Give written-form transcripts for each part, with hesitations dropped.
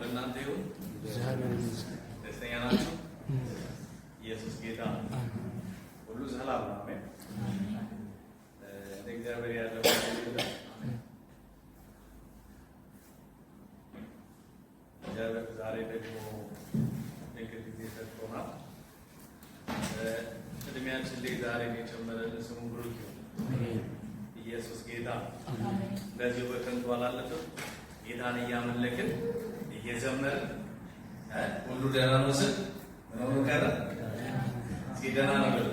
ለእናንተ ይሁን። ደስተኛ ናችሁ? ኢየሱስ ጌታ ሁሉ ሰላም ነው። አሜን። እግዚአብሔር ያለው እግዚአብሔር ዛሬ ደግሞ ድንቅ ጊዜ ሰጥቶናል። እድሜያችን ላይ ዛሬ የጨመረልን ስሙ ብሩክ ይሁን። ኢየሱስ ጌታ እንደዚሁ በከንቱ አላለፈም። ጌታን እያመለክን እየዘመርን ሁሉ ደህና ነው ስል ምን ሆኖ ቀረ? እስኪ ደህና ነው ብሎ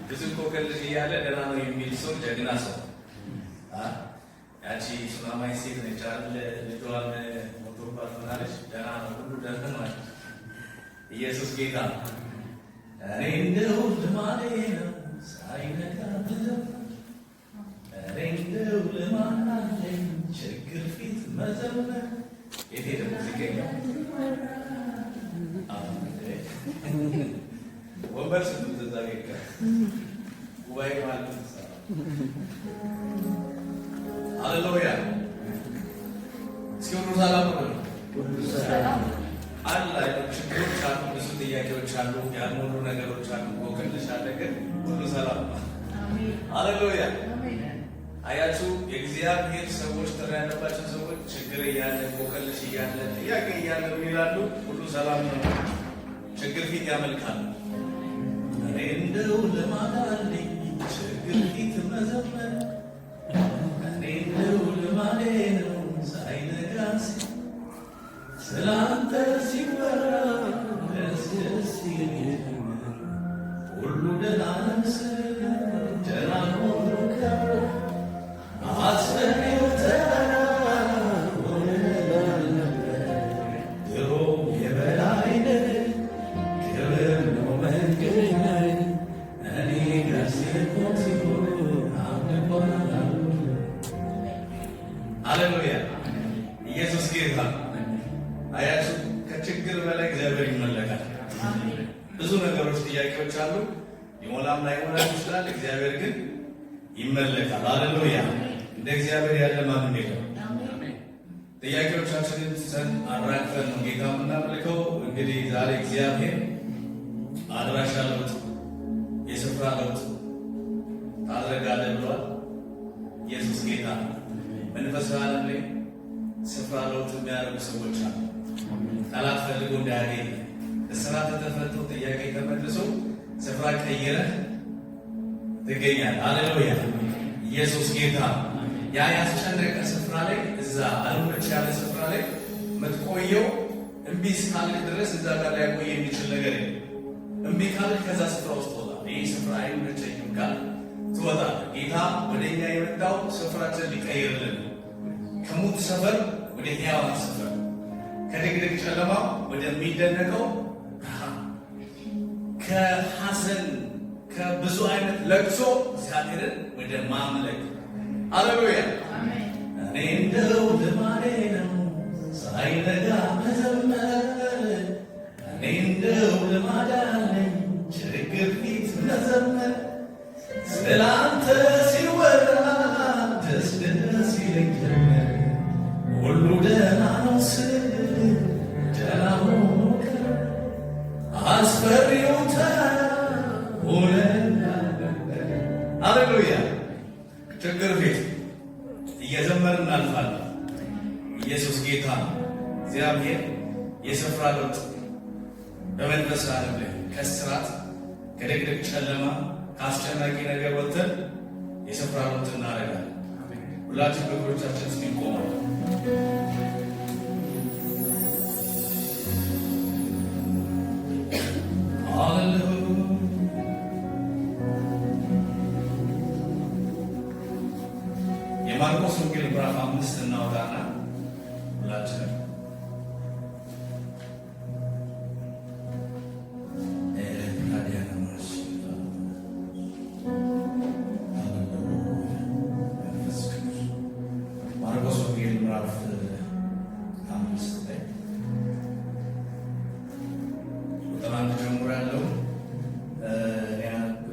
ብዙ እኮ ከልጅ እያለ ደህና ነው የሚል ሰው ጀግና ሰው። ያቺ ሱናማይ ሴት ነች አይደል? ልጇን ሞቶባት ምናለች? ደህና ነው ሁሉ ደህና ነው። ኢየሱስ ጌታ እኔ እንደው ልማዴ ነው ሳይነጋ እኔ እንደው ልማድ አለኝ ችግር ፊት መዘመር። የት ሄደ ሙዚቀኛ? ወንበር ስንት ተዛገ ጉባኤ ማለት ነው። ሃሌሉያ። እስኪ ሁሉ ሰላም ነው። ሁሉ ሰላም አለ። ችግሮች አሉ፣ ብዙ ጥያቄዎች አሉ፣ ያልሞሉ ነገሮች አሉ፣ ወከልሽ አለ፣ ግን ሁሉ ሰላም ነው። አሜን። ሃሌሉያ። አያችሁ የእግዚአብሔር ሰዎች ጥሪ ያለባቸው ሰዎች ችግር እያለ ወከልሽ እያለ ጥያቄ እያለ ይላሉ፣ ሁሉ ሰላም ነው። ችግር ፊት ያመልካሉ። እኔ እንደው ልማድ አለኝ ችግር ፊት መዘመር። እኔ እንደው ልማዴ ነው ሳይነጋ ስላንተ ሲወራ ደስ ደስ ይለኛል። ሁሉ ደህና ነው ስል ደህና ሆኖ ቀረ። አስፈሪው ተራራ ሆነ ድሮ የበላይ ነህ ክብር ነው መገኛዬ። እኔ ጋር ሲሆን አምልኮናል። ሃሌሉያ። ኢየሱስ ጌታ። አያችሁ ከችግር በላይ እግዚአብሔር ይመለካል። ብዙ ነገሮች ጥያቄዎች አሉ፣ ይሞላም ላይሞላም ይችላል። እግዚአብሔር ግን ይመለካል። ሃሌሉያ። እንደ እግዚአብሔር ያለ ማንም የለም። ጥያቄዎቻችንን ትተን አራግፈን ነው ጌታ የምናመልከው። እንግዲህ ዛሬ እግዚአብሔር አድራሻ ለውጥ፣ የስፍራ ለውጥ ታደርጋለህ ብሏል። ኢየሱስ ጌታ። መንፈሳዊ ዓለም ላይ ስፍራ ለውጥ የሚያደርጉ ሰዎች አሉ። ጠላት ፈልጎ እንዳያገኝ እስራት ተፈቶ ጥያቄ ተመልሶ ስፍራ ቀይረህ ትገኛለህ። ሃሌሉያ። ኢየሱስ ጌታ። ያ ያስጨነቀ ስፍራ ላይ እዛ አልመች ያለ ስፍራ ላይ የምትቆየው እምቢ እስካልክ ድረስ እዛ ጋር ላይ ቆየ የሚችል ነገር የለም። እምቢ ካልክ ከዛ ስፍራ ውስጥ ትወጣለህ። ይህ ስፍራ አይመቸኝም ካል ትወጣለህ። ጌታ ወደ እኛ የመጣው ስፍራችን ሊቀይርልን፣ ከሙት ሰፈር ወደ ሕያዋን ሰፈር፣ ከድቅድቅ ጨለማ ወደሚደነቀው ብርሃን፣ ከሐዘን ከብዙ አይነት ለቅሶ እግዚአብሔርን ወደ ማምለክ። ሃሌሉያ። እኔ እንደው ልማዴ ነው ሳይነጋ መዘመር። እኔ እንደው ልማድ አለኝ ችግር ፊት መዘመር። ስላንተ ሲወራ ደስ ደስ ይለኛል። ሁሉ ደህና ነው ስል ደህና ሆኖ ቀረ። አስፈሪው ተራራ ሆነ። ሃሌሉያ። ችግር ፊት እየዘመርን እናልፋለን። ኢየሱስ ጌታ ነው። እግዚአብሔር የስፍራ ለውጥ በመንፈስ ዓለም ላይ ከስራት ከድቅድቅ ጨለማ ከአስጨናቂ ነገር ወጥተን የስፍራ ለውጥ እናደርጋለን። ሁላችን በእግሮቻችን እስኪ እንቆማለን። የማርቆስ ወንጌል ምዕራፍ 5 እናወጣና ሁላችንም ማርቆስ ወንጌል ምዕራፍ 5 ላይ ቁጥር 1 ጀምሮ ያለው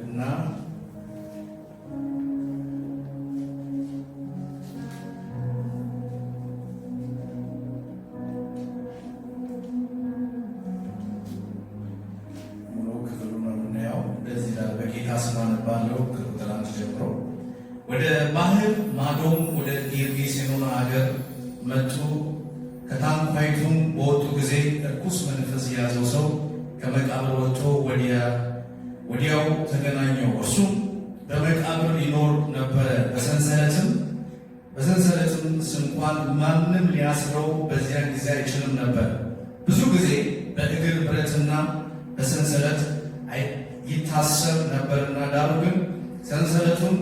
እና አነባለሁ ከቁጥር 1 ጀምሮ። ወደ ባህር ማዶም ወደ ጌርጌሴኖን ሀገር መጡ። ከታንኳይቱም በወጡ ጊዜ ርኩስ መንፈስ የያዘው ሰው ከመቃብር ወጥቶ ወዲያው ተገናኘው። እርሱም በመቃብር ይኖር ነበረ። በሰንሰለትም እንኳን ማንም ሊያስረው በዚያን ጊዜ አይችልም ነበር። ብዙ ጊዜ በእግር ብረትና በሰንሰለት ይታሰር ነበርና፣ ዳሩ ግን ሰንሰለቱን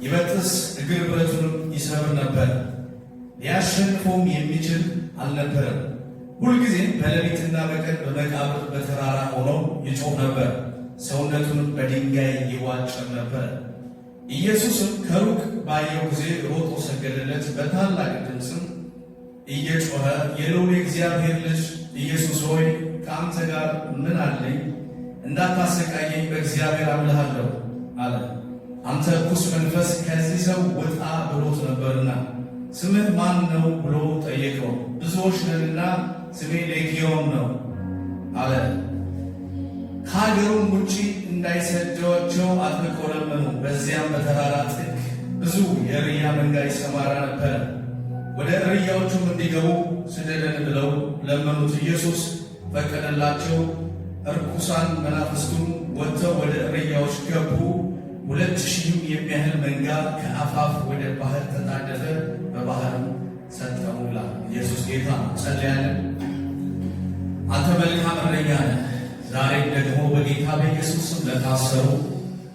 ይበጥስ እግር ብረቱንም ይሰብር ነበር። ሊያሸንፈውም የሚችል አልነበረም። ሁልጊዜም በሌሊትና በቀን በመቃብር በተራራ ሆኖ ይጮህ ነበር። ሰውነቱን በድንጋይ ይዋጭር ነበር። ኢየሱስም ከሩቅ ባየው ጊዜ ሮጦ ሰገደለት። በታላቅ ድምፅም እየጮኸ የልዑል እግዚአብሔር ልጅ ኢየሱስ ሆይ ከአንተ ጋር ምን አለኝ? እንዳታሰቃየኝ በእግዚአብሔር አምልሃለሁ አለ። አንተ ርኩስ መንፈስ ከዚህ ሰው ውጣ ብሎት ነበርና። ስምህ ማን ነው ብሎ ጠየቀው። ብዙዎች ነንና ስሜ ሌጊዮን ነው አለ። ከሀገሩም ውጪ እንዳይሰዷቸው አጥብቀው ለመኑ። በዚያም በተራራ ጥግ ብዙ የእርያ መንጋ ይሰማራ ነበረ። ወደ እርያዎቹም እንዲገቡ ስደደን ብለው ለመኑት። ኢየሱስ ፈቀደላቸው። እርኩሳን መናፍስቱም ወጥተው ወደ እርያዎች ገቡ። 2000 የሚያህል መንጋ ከአፋፍ ወደ ባህር ተጣደፈ፣ በባህርም ሰጠሙ ይላል። ኢየሱስ ጌታ። ጸልያለን። አንተ መልካም እረኛ ነህ። ዛሬም ደግሞ በጌታ በኢየሱስ ስም ለታሰሩ፣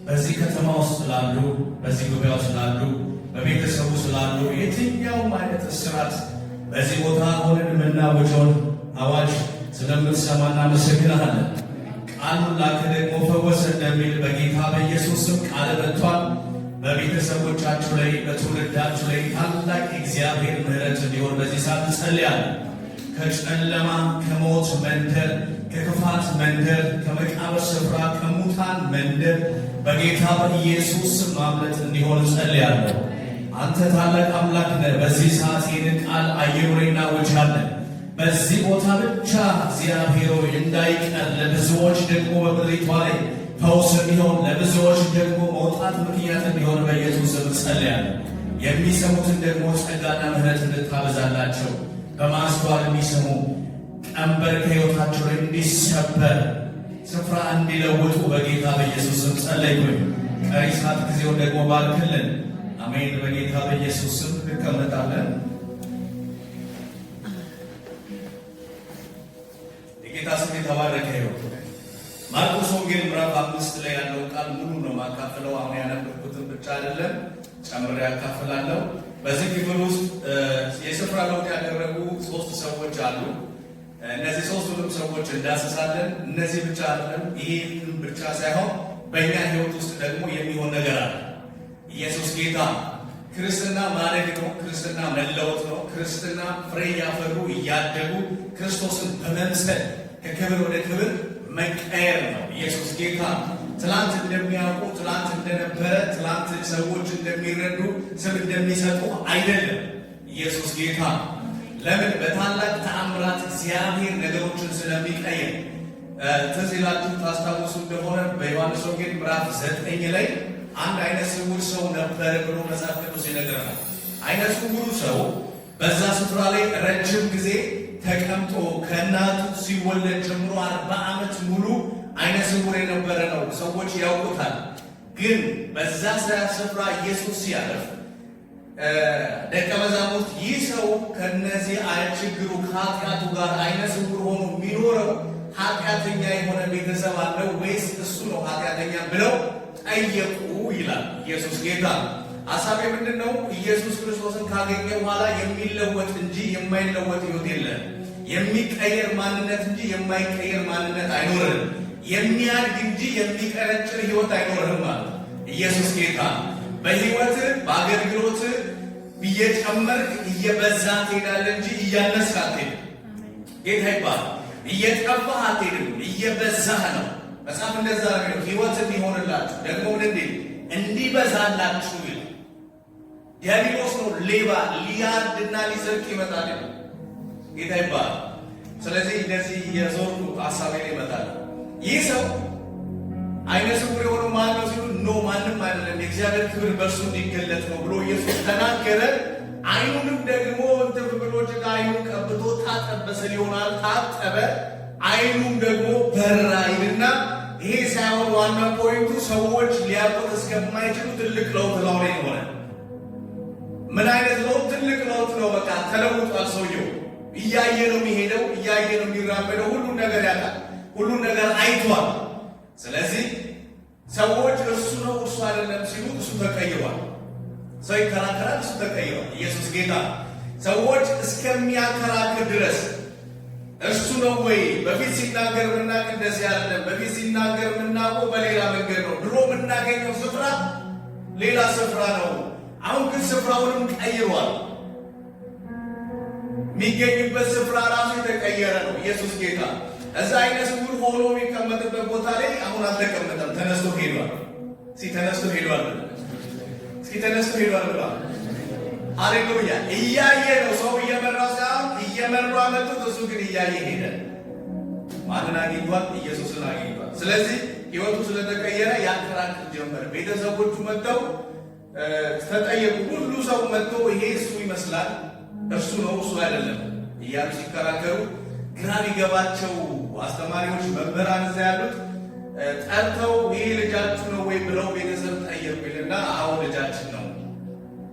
በዚህ ከተማ ውስጥ ስላሉ፣ በዚህ ጉባኤ ውስጥ ስላሉ፣ በቤተሰቡ ስላሉ የትኛውም አይነት እስራት በዚህ ቦታ ሆነን የምናወጀውን አዋጅ ስለምትሰማ እናመሰግናለን። ቃሉን ላከ ደግሞ ፈወሰ እንደሚል በጌታ በኢየሱስ ስም ቃል መጥቷል። በቤተሰቦቻችሁ ላይ በትውልዳችሁ ላይ ታላቅ እግዚአብሔር ምሕረት እንዲሆን በዚህ ሰዓት እንጸልያለን። ከጨለማ ከሞት መንደር፣ ከክፋት መንደር፣ ከመቃብር ስፍራ፣ ከሙታን መንደር በጌታ በኢየሱስ ስም ማምለጥ እንዲሆን እንጸልያለን። አንተ ታላቅ አምላክ ነህ። በዚህ ሰዓት ይህንን ቃል አየሩ ላይ እናውጃለን። በዚህ ቦታ ብቻ እግዚአብሔር ሆይ እንዳይቀር፣ ለብዙዎች ደግሞ በምድሪቷ ላይ ፈውስ እንዲሆን፣ ለብዙዎች ደግሞ መውጣት ምክንያት እንዲሆን በኢየሱስ ስም እንጸልያለን። የሚሰሙትን ደግሞ ጸጋና ምሕረት እንድታበዛላቸው በማስተዋል እንዲሰሙ፣ ቀንበር ከሕይወታቸው ላይ እንዲሰበር፣ ስፍራ እንዲለውጡ በጌታ በኢየሱስ ስም ጸለይኩኝ። ቀሪ ሰዓት ጊዜውን ደግሞ ባርክልን። አሜን። በጌታ በኢየሱስ ስም እንቀመጣለን። የጌታ ስም የተባረከ ይሁን። ማርቆስ ወንጌል ምዕራፍ 5 ላይ ያለው ቃል ሙሉ ነው ማካፈለው። አሁን ያነበብኩትን ብቻ አይደለም ጨምሬ ያካፍላለሁ። በዚህ ክፍል ውስጥ የስፍራ ለውጥ ያደረጉ 3 ሰዎች አሉ። እነዚህ 3ቱንም ሰዎች እንዳስሳለን። እነዚህ ብቻ አይደለም፣ ይህን ብቻ ሳይሆን በእኛ ሕይወት ውስጥ ደግሞ የሚሆን ነገር አለ። ኢየሱስ ጌታ። ክርስትና ማደግ ነው። ክርስትና መለወጥ ነው። ክርስትና ፍሬ እያፈሩ እያደጉ ክርስቶስን በመምሰል ከክብር ወደ ክብር መቀየር ነው። ኢየሱስ ጌታ። ትላንት እንደሚያውቁ፣ ትላንት እንደነበረ፣ ትላንት ሰዎች እንደሚረዱ፣ ስም እንደሚሰጡ አይደለም። ኢየሱስ ጌታ። ለምን? በታላቅ ተአምራት እግዚአብሔር ነገሮችን ስለሚቀየር። ትዝ ይላችሁ ታስታውሱ እንደሆነ በዮሐንስ ወንጌል ምዕራፍ 9 ላይ አንድ አይነ ስውር ሰው ነበረ ብሎ መጽሐፍ ቅዱስ ይነግረናል። አይነ ስውሩ ሰው በዛ ስፍራ ላይ ረጅም ጊዜ ተቀምጦ ከእናቱ ሲወለድ ጀምሮ 40 ዓመት ሙሉ አይነ ስውር የነበረ ነው። ሰዎች ያውቁታል። ግን በዛ ስፍራ ኢየሱስ ሲያልፍ ደቀ መዛሙርት ይህ ሰው ከነዚህ ችግሩ ከኃጢአቱ ጋር አይነ ስውር ሆኖ የሚኖረው ኃጢአተኛ የሆነ ቤተሰብ አለው ወይስ እሱ ነው ኃጢአተኛ ብለው ጠየቁ ይላል። ኢየሱስ ጌታ። ሐሳቤ ምንድን ነው? ኢየሱስ ክርስቶስን ካገኘ በኋላ የሚለወጥ እንጂ የማይለወጥ ሕይወት የለም። የሚቀየር ማንነት እንጂ የማይቀየር ማንነት አይኖርም። የሚያድግ እንጂ የሚቀረጭር ሕይወት አይኖርም ማለት ኢየሱስ ጌታ። በሕይወት በአገልግሎት እየጨመርክ እየበዛ ትሄዳለህ እንጂ እያነስክ አትሄድም። ጌታ ይባላል። እየጠፋህ አትሄድም፣ እየበዛህ ነው። መጽሐፍ እንደዛ ነው። ሕይወት እንዲሆንላችሁ ደግሞ እንዲበዛላችሁ ይላል። ዲያብሎስ ነው ሌባ፣ ሊያርድና ሊሰርቅ ይመጣል። ጌታ ይባላል። ስለዚህ እንደዚህ የዞርኩ ሀሳቤ ላይ ይመጣል። ይህ ሰው አይነ ስውር የሆነው ማን ነው ሲሉ ኖ ማንም አይደለም የእግዚአብሔር ክብር በእርሱ እንዲገለጥ ነው ብሎ ኢየሱስ ተናገረ። አይኑንም ደግሞ እንትን ብሎ ጭቃ አይኑን ቀብቶ ታጠበሰ ሊሆናል ታጠበ። አይኑም ደግሞ በራ ይልና ይሄ ሳይሆን ዋና ፖይንቱ ሰዎች ሊያውቁት እስከማይችሉ ትልቅ ለውጥ ላይ ሆነ። ምን አይነት ለውጥ? ትልቅ ለውጥ ነው። በቃ ተለውጧል ሰውየው። እያየ ነው የሚሄደው፣ እያየ ነው የሚራመደው። ሁሉን ነገር ያውቃል፣ ሁሉን ነገር አይቷል። ስለዚህ ሰዎች እርሱ ነው እርሱ አይደለም ሲሉ እሱ ተቀይሯል። ሰው ይከራከራል፣ እሱ ተቀይሯል። ኢየሱስ ጌታ። ሰዎች እስከሚያከራክር ድረስ እርሱ ነው ወይ? በፊት ሲናገር ምናውቅ እንደዚህ አይደለም። በፊት ሲናገር ምናውቀው በሌላ መንገድ ነው። ድሮ የምናገኘው ስፍራ ሌላ ስፍራ ነው። አሁን ግን ስፍራውንም ቀይሯል። የሚገኝበት ስፍራ ራሱ የተቀየረ ነው። ኢየሱስ ጌታ። እዛ አይነ ስውር ሆኖ የሚቀመጥበት ቦታ ላይ አሁን አልተቀመጠም፣ ተነስቶ ሄዷል። ተነስቶ ሄዷል። ተነስቶ ሄዷል ብሏል። ሃሌሉያ። እያየ ነው። ሰው እየመራ ሳይሆን እየመሩ አመጡት፣ እሱ ግን እያየ ሄደ። ማንን አግኝቷል? ኢየሱስን አግኝቷል። ስለዚህ ሕይወቱ ስለተቀየረ ያከራክር ጀመረ። ቤተሰቦቹ መጥተው ተጠየቁ። ሁሉ ሰው መጥቶ ይሄ እሱ ይመስላል፣ እርሱ ነው እርሱ አይደለም እያሉ ሲከራከሩ ግራ ቢገባቸው አስተማሪዎች፣ መምህራን እዛ ያሉት ጠርተው ይሄ ልጃችሁ ነው ወይ ብለው ቤተሰብ ጠየቁ ይልና አዎ ልጃችን ነው፣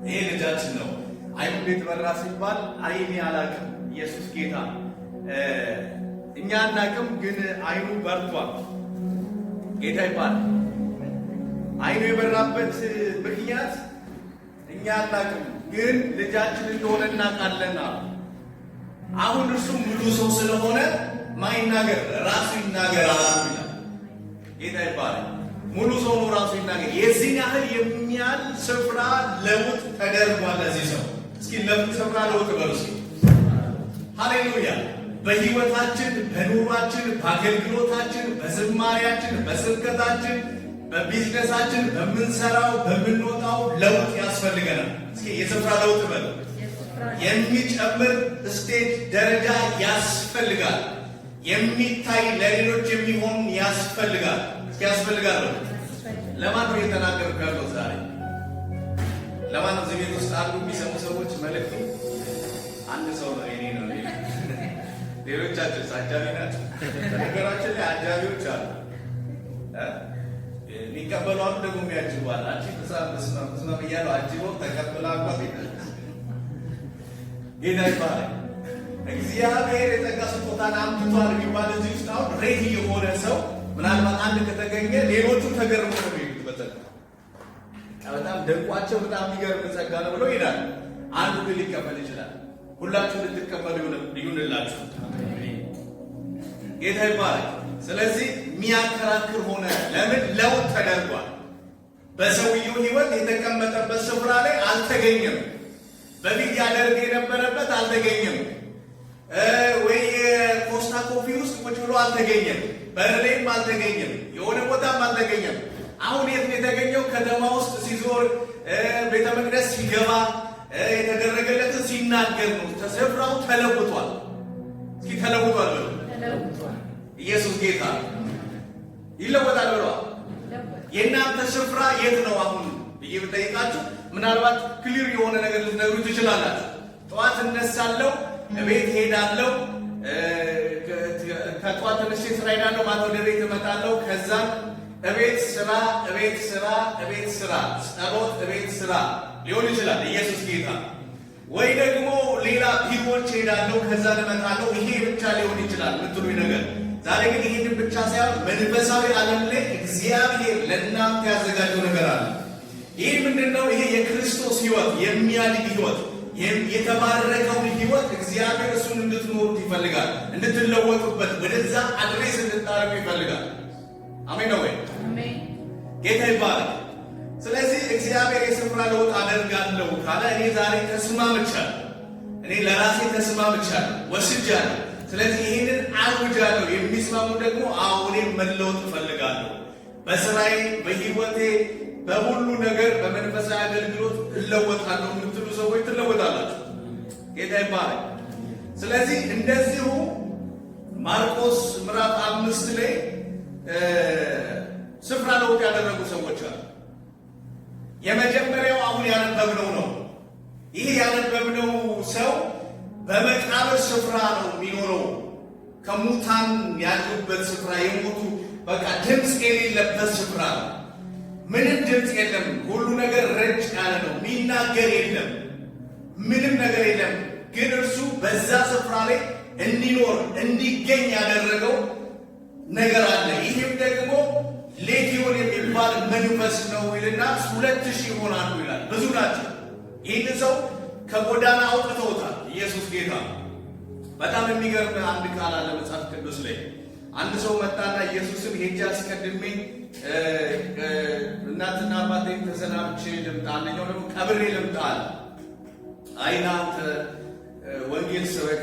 ይሄ ልጃችን ነው። አይኑ ቤት በራ ሲባል አይኔ አላቅም። ኢየሱስ ጌታ። እኛ አናቅም፣ ግን አይኑ በርቷል። ጌታ ይባል። አይኑ የበራበት ምክንያት እኛ አናቅም፣ ግን ልጃችን እንደሆነ እናውቃለን። አሁን እርሱ ሙሉ ሰው ስለሆነ ማይናገር ራሱ ይናገራል ይላል። ጌታ ይባላል። ሙሉ ሰው ነው፣ ራሱ ይናገር። የዚህ ያህል የሚያል ስፍራ ለውጥ ተደርጓል ለዚህ ሰው። እስኪ ለውጥ ስፍራ ለውጥ በሉ እስኪ። ሃሌሉያ። በህይወታችን፣ በኑሯችን፣ በአገልግሎታችን፣ በዝማሪያችን፣ በስብከታችን፣ በቢዝነሳችን፣ በምንሰራው በምንወጣው ለውጥ ያስፈልገናል። እስኪ የስፍራ ለውጥ በሉ። የሚጨምር ስቴጅ ደረጃ ያስፈልጋል። የሚታይ ለሌሎች የሚሆን ያስፈልጋል። እስኪ ያስፈልጋል ነው። ለማን ነው እየተናገርኩ ያለው ዛሬ? ለማን ነው? እዚህ ቤት ውስጥ አሉ የሚሰሙ ሰዎች መልእክቱ አንድ ሰው ነው፣ የኔ ነው። ሌሎቻችን አጃቢ ናቸው። ነገራችን ላይ አጃቢዎች አሉ፣ የሚቀበሉ አሉ፣ ደግሞ የሚያጅባል። አንቺ ተስማ እያሉ አጅበው ተቀብላ ጌታ ይባላል። እግዚአብሔር የጸጋ ስጦታን አምጥቷል የሚባል እዚህ ውስጥ አሁን ሬት የሆነ ሰው ምናልባት አንድ ከተገኘ ሌሎቹ ተገርሞ ነው የሚሄዱት። በጣም ደንቋቸው በጣም የሚገርም ጸጋ ነው ብለው ይሄዳል። አንዱ ግን ሊቀበል ይችላል። ሁላችሁ ልትቀበሉ ይሁንላችሁ። ጌታ ይባላል። ስለዚህ የሚያከራክር ሆነ። ለምን? ለውጥ ተደርጓል። በሰውየው ሕይወት የተቀመጠበት ስፍራ ላይ አልተገኘም። በፊት ያደርግ የነበረበት አልተገኘም። ወይ የፖስታ ኮፊ ውስጥ ቁጭ ብሎ አልተገኘም። በርሌም አልተገኘም። የሆነ ቦታም አልተገኘም። አሁን የት ነው የተገኘው? ከተማ ውስጥ ሲዞር፣ ቤተ መቅደስ ሲገባ፣ የተደረገለትን ሲናገር ነው። ስፍራው ተለውጧል። እስኪ ተለውጧል በሉ። ኢየሱስ ጌታ። ይለወጣል ብለዋል። የእናንተ ስፍራ የት ነው አሁን ብዬ ብጠይቃችሁ ምናልባት ክሊር የሆነ ነገር ልትነግሩ ትችላላችሁ። ጠዋት እነሳለሁ፣ እቤት ሄዳለሁ፣ ከጠዋት ተነስቼ ስራ ሄዳለሁ፣ ማታ ወደ ቤት እመጣለሁ። ከዛም እቤት ስራ፣ እቤት ስራ፣ እቤት ስራ፣ ጸሎት፣ እቤት ስራ ሊሆን ይችላል። ኢየሱስ ጌታ። ወይ ደግሞ ሌላ ቢሮዎች ሄዳለሁ፣ ከዛ እመጣለሁ። ይሄ ብቻ ሊሆን ይችላል የምትሉኝ ነገር። ዛሬ ግን ይሄንን ብቻ ሳይሆን መንፈሳዊ ዓለም ላይ እግዚአብሔር ለእናንተ ያዘጋጀው ነገር አለ። ይህ ምንድነው? ይሄ የክርስቶስ ሕይወት፣ የሚያድግ ሕይወት፣ የተባረከውን ሕይወት እግዚአብሔር እሱን እንድትኖሩት ይፈልጋል። እንድትለወጡበት፣ ወደዛ አድሬስ እንድታረቁ ይፈልጋል። አሜን ነው ወይ? ጌታ ይባላል። ስለዚህ እግዚአብሔር የስፍራ ለውጥ አደርጋለሁ ካለ እኔ ዛሬ ተስማምቻለሁ። እኔ ለራሴ ተስማምቻለሁ፣ ወስጃለሁ። ስለዚህ ይህንን አውጃለሁ። የሚስማሙ ደግሞ አሁን መለወጥ እፈልጋለሁ። በስራዬ፣ በሕይወቴ፣ በሁሉ ነገር በመንፈሳዊ አገልግሎት እለወጣለሁ የምትሉ ሰዎች ትለወጣላችሁ። ጌታ ይባላል። ስለዚህ እንደዚሁ ማርቆስ ምዕራፍ 5 ላይ ስፍራ ለውጥ ያደረጉ ሰዎች አሉ። የመጀመሪያው አሁን ያነበብነው ነው። ይህ ያነበብነው ሰው በመቃብር ስፍራ ነው የሚኖረው። ከሙታን ያሉበት ስፍራ፣ የሞቱ በቃ ድምፅ የሌለበት ስፍራ ነው። ምንም ድምፅ የለም። ሁሉ ነገር ረጭ ያለ ነው። የሚናገር የለም። ምንም ነገር የለም። ግን እርሱ በዛ ስፍራ ላይ እንዲኖር እንዲገኝ ያደረገው ነገር አለ። ይህም ደግሞ ሌጊዮን የሚባል መንፈስ ነው ይልና 2000 ይሆናሉ ይላል። ብዙ ናቸው። ይህን ሰው ከጎዳና አውጥተውታል። ኢየሱስ ጌታ። በጣም የሚገርም አንድ ቃል አለ መጽሐፍ ቅዱስ ላይ። አንድ ሰው መጣና ኢየሱስን ሄጄ አስቀድሜ እናትና አባቴን ተሰናብቼ ልምጣ፣ አንደኛው ደግሞ ቀብሬ ልምጣ አለ። አይና አንተ ወንጌል ስበክ፣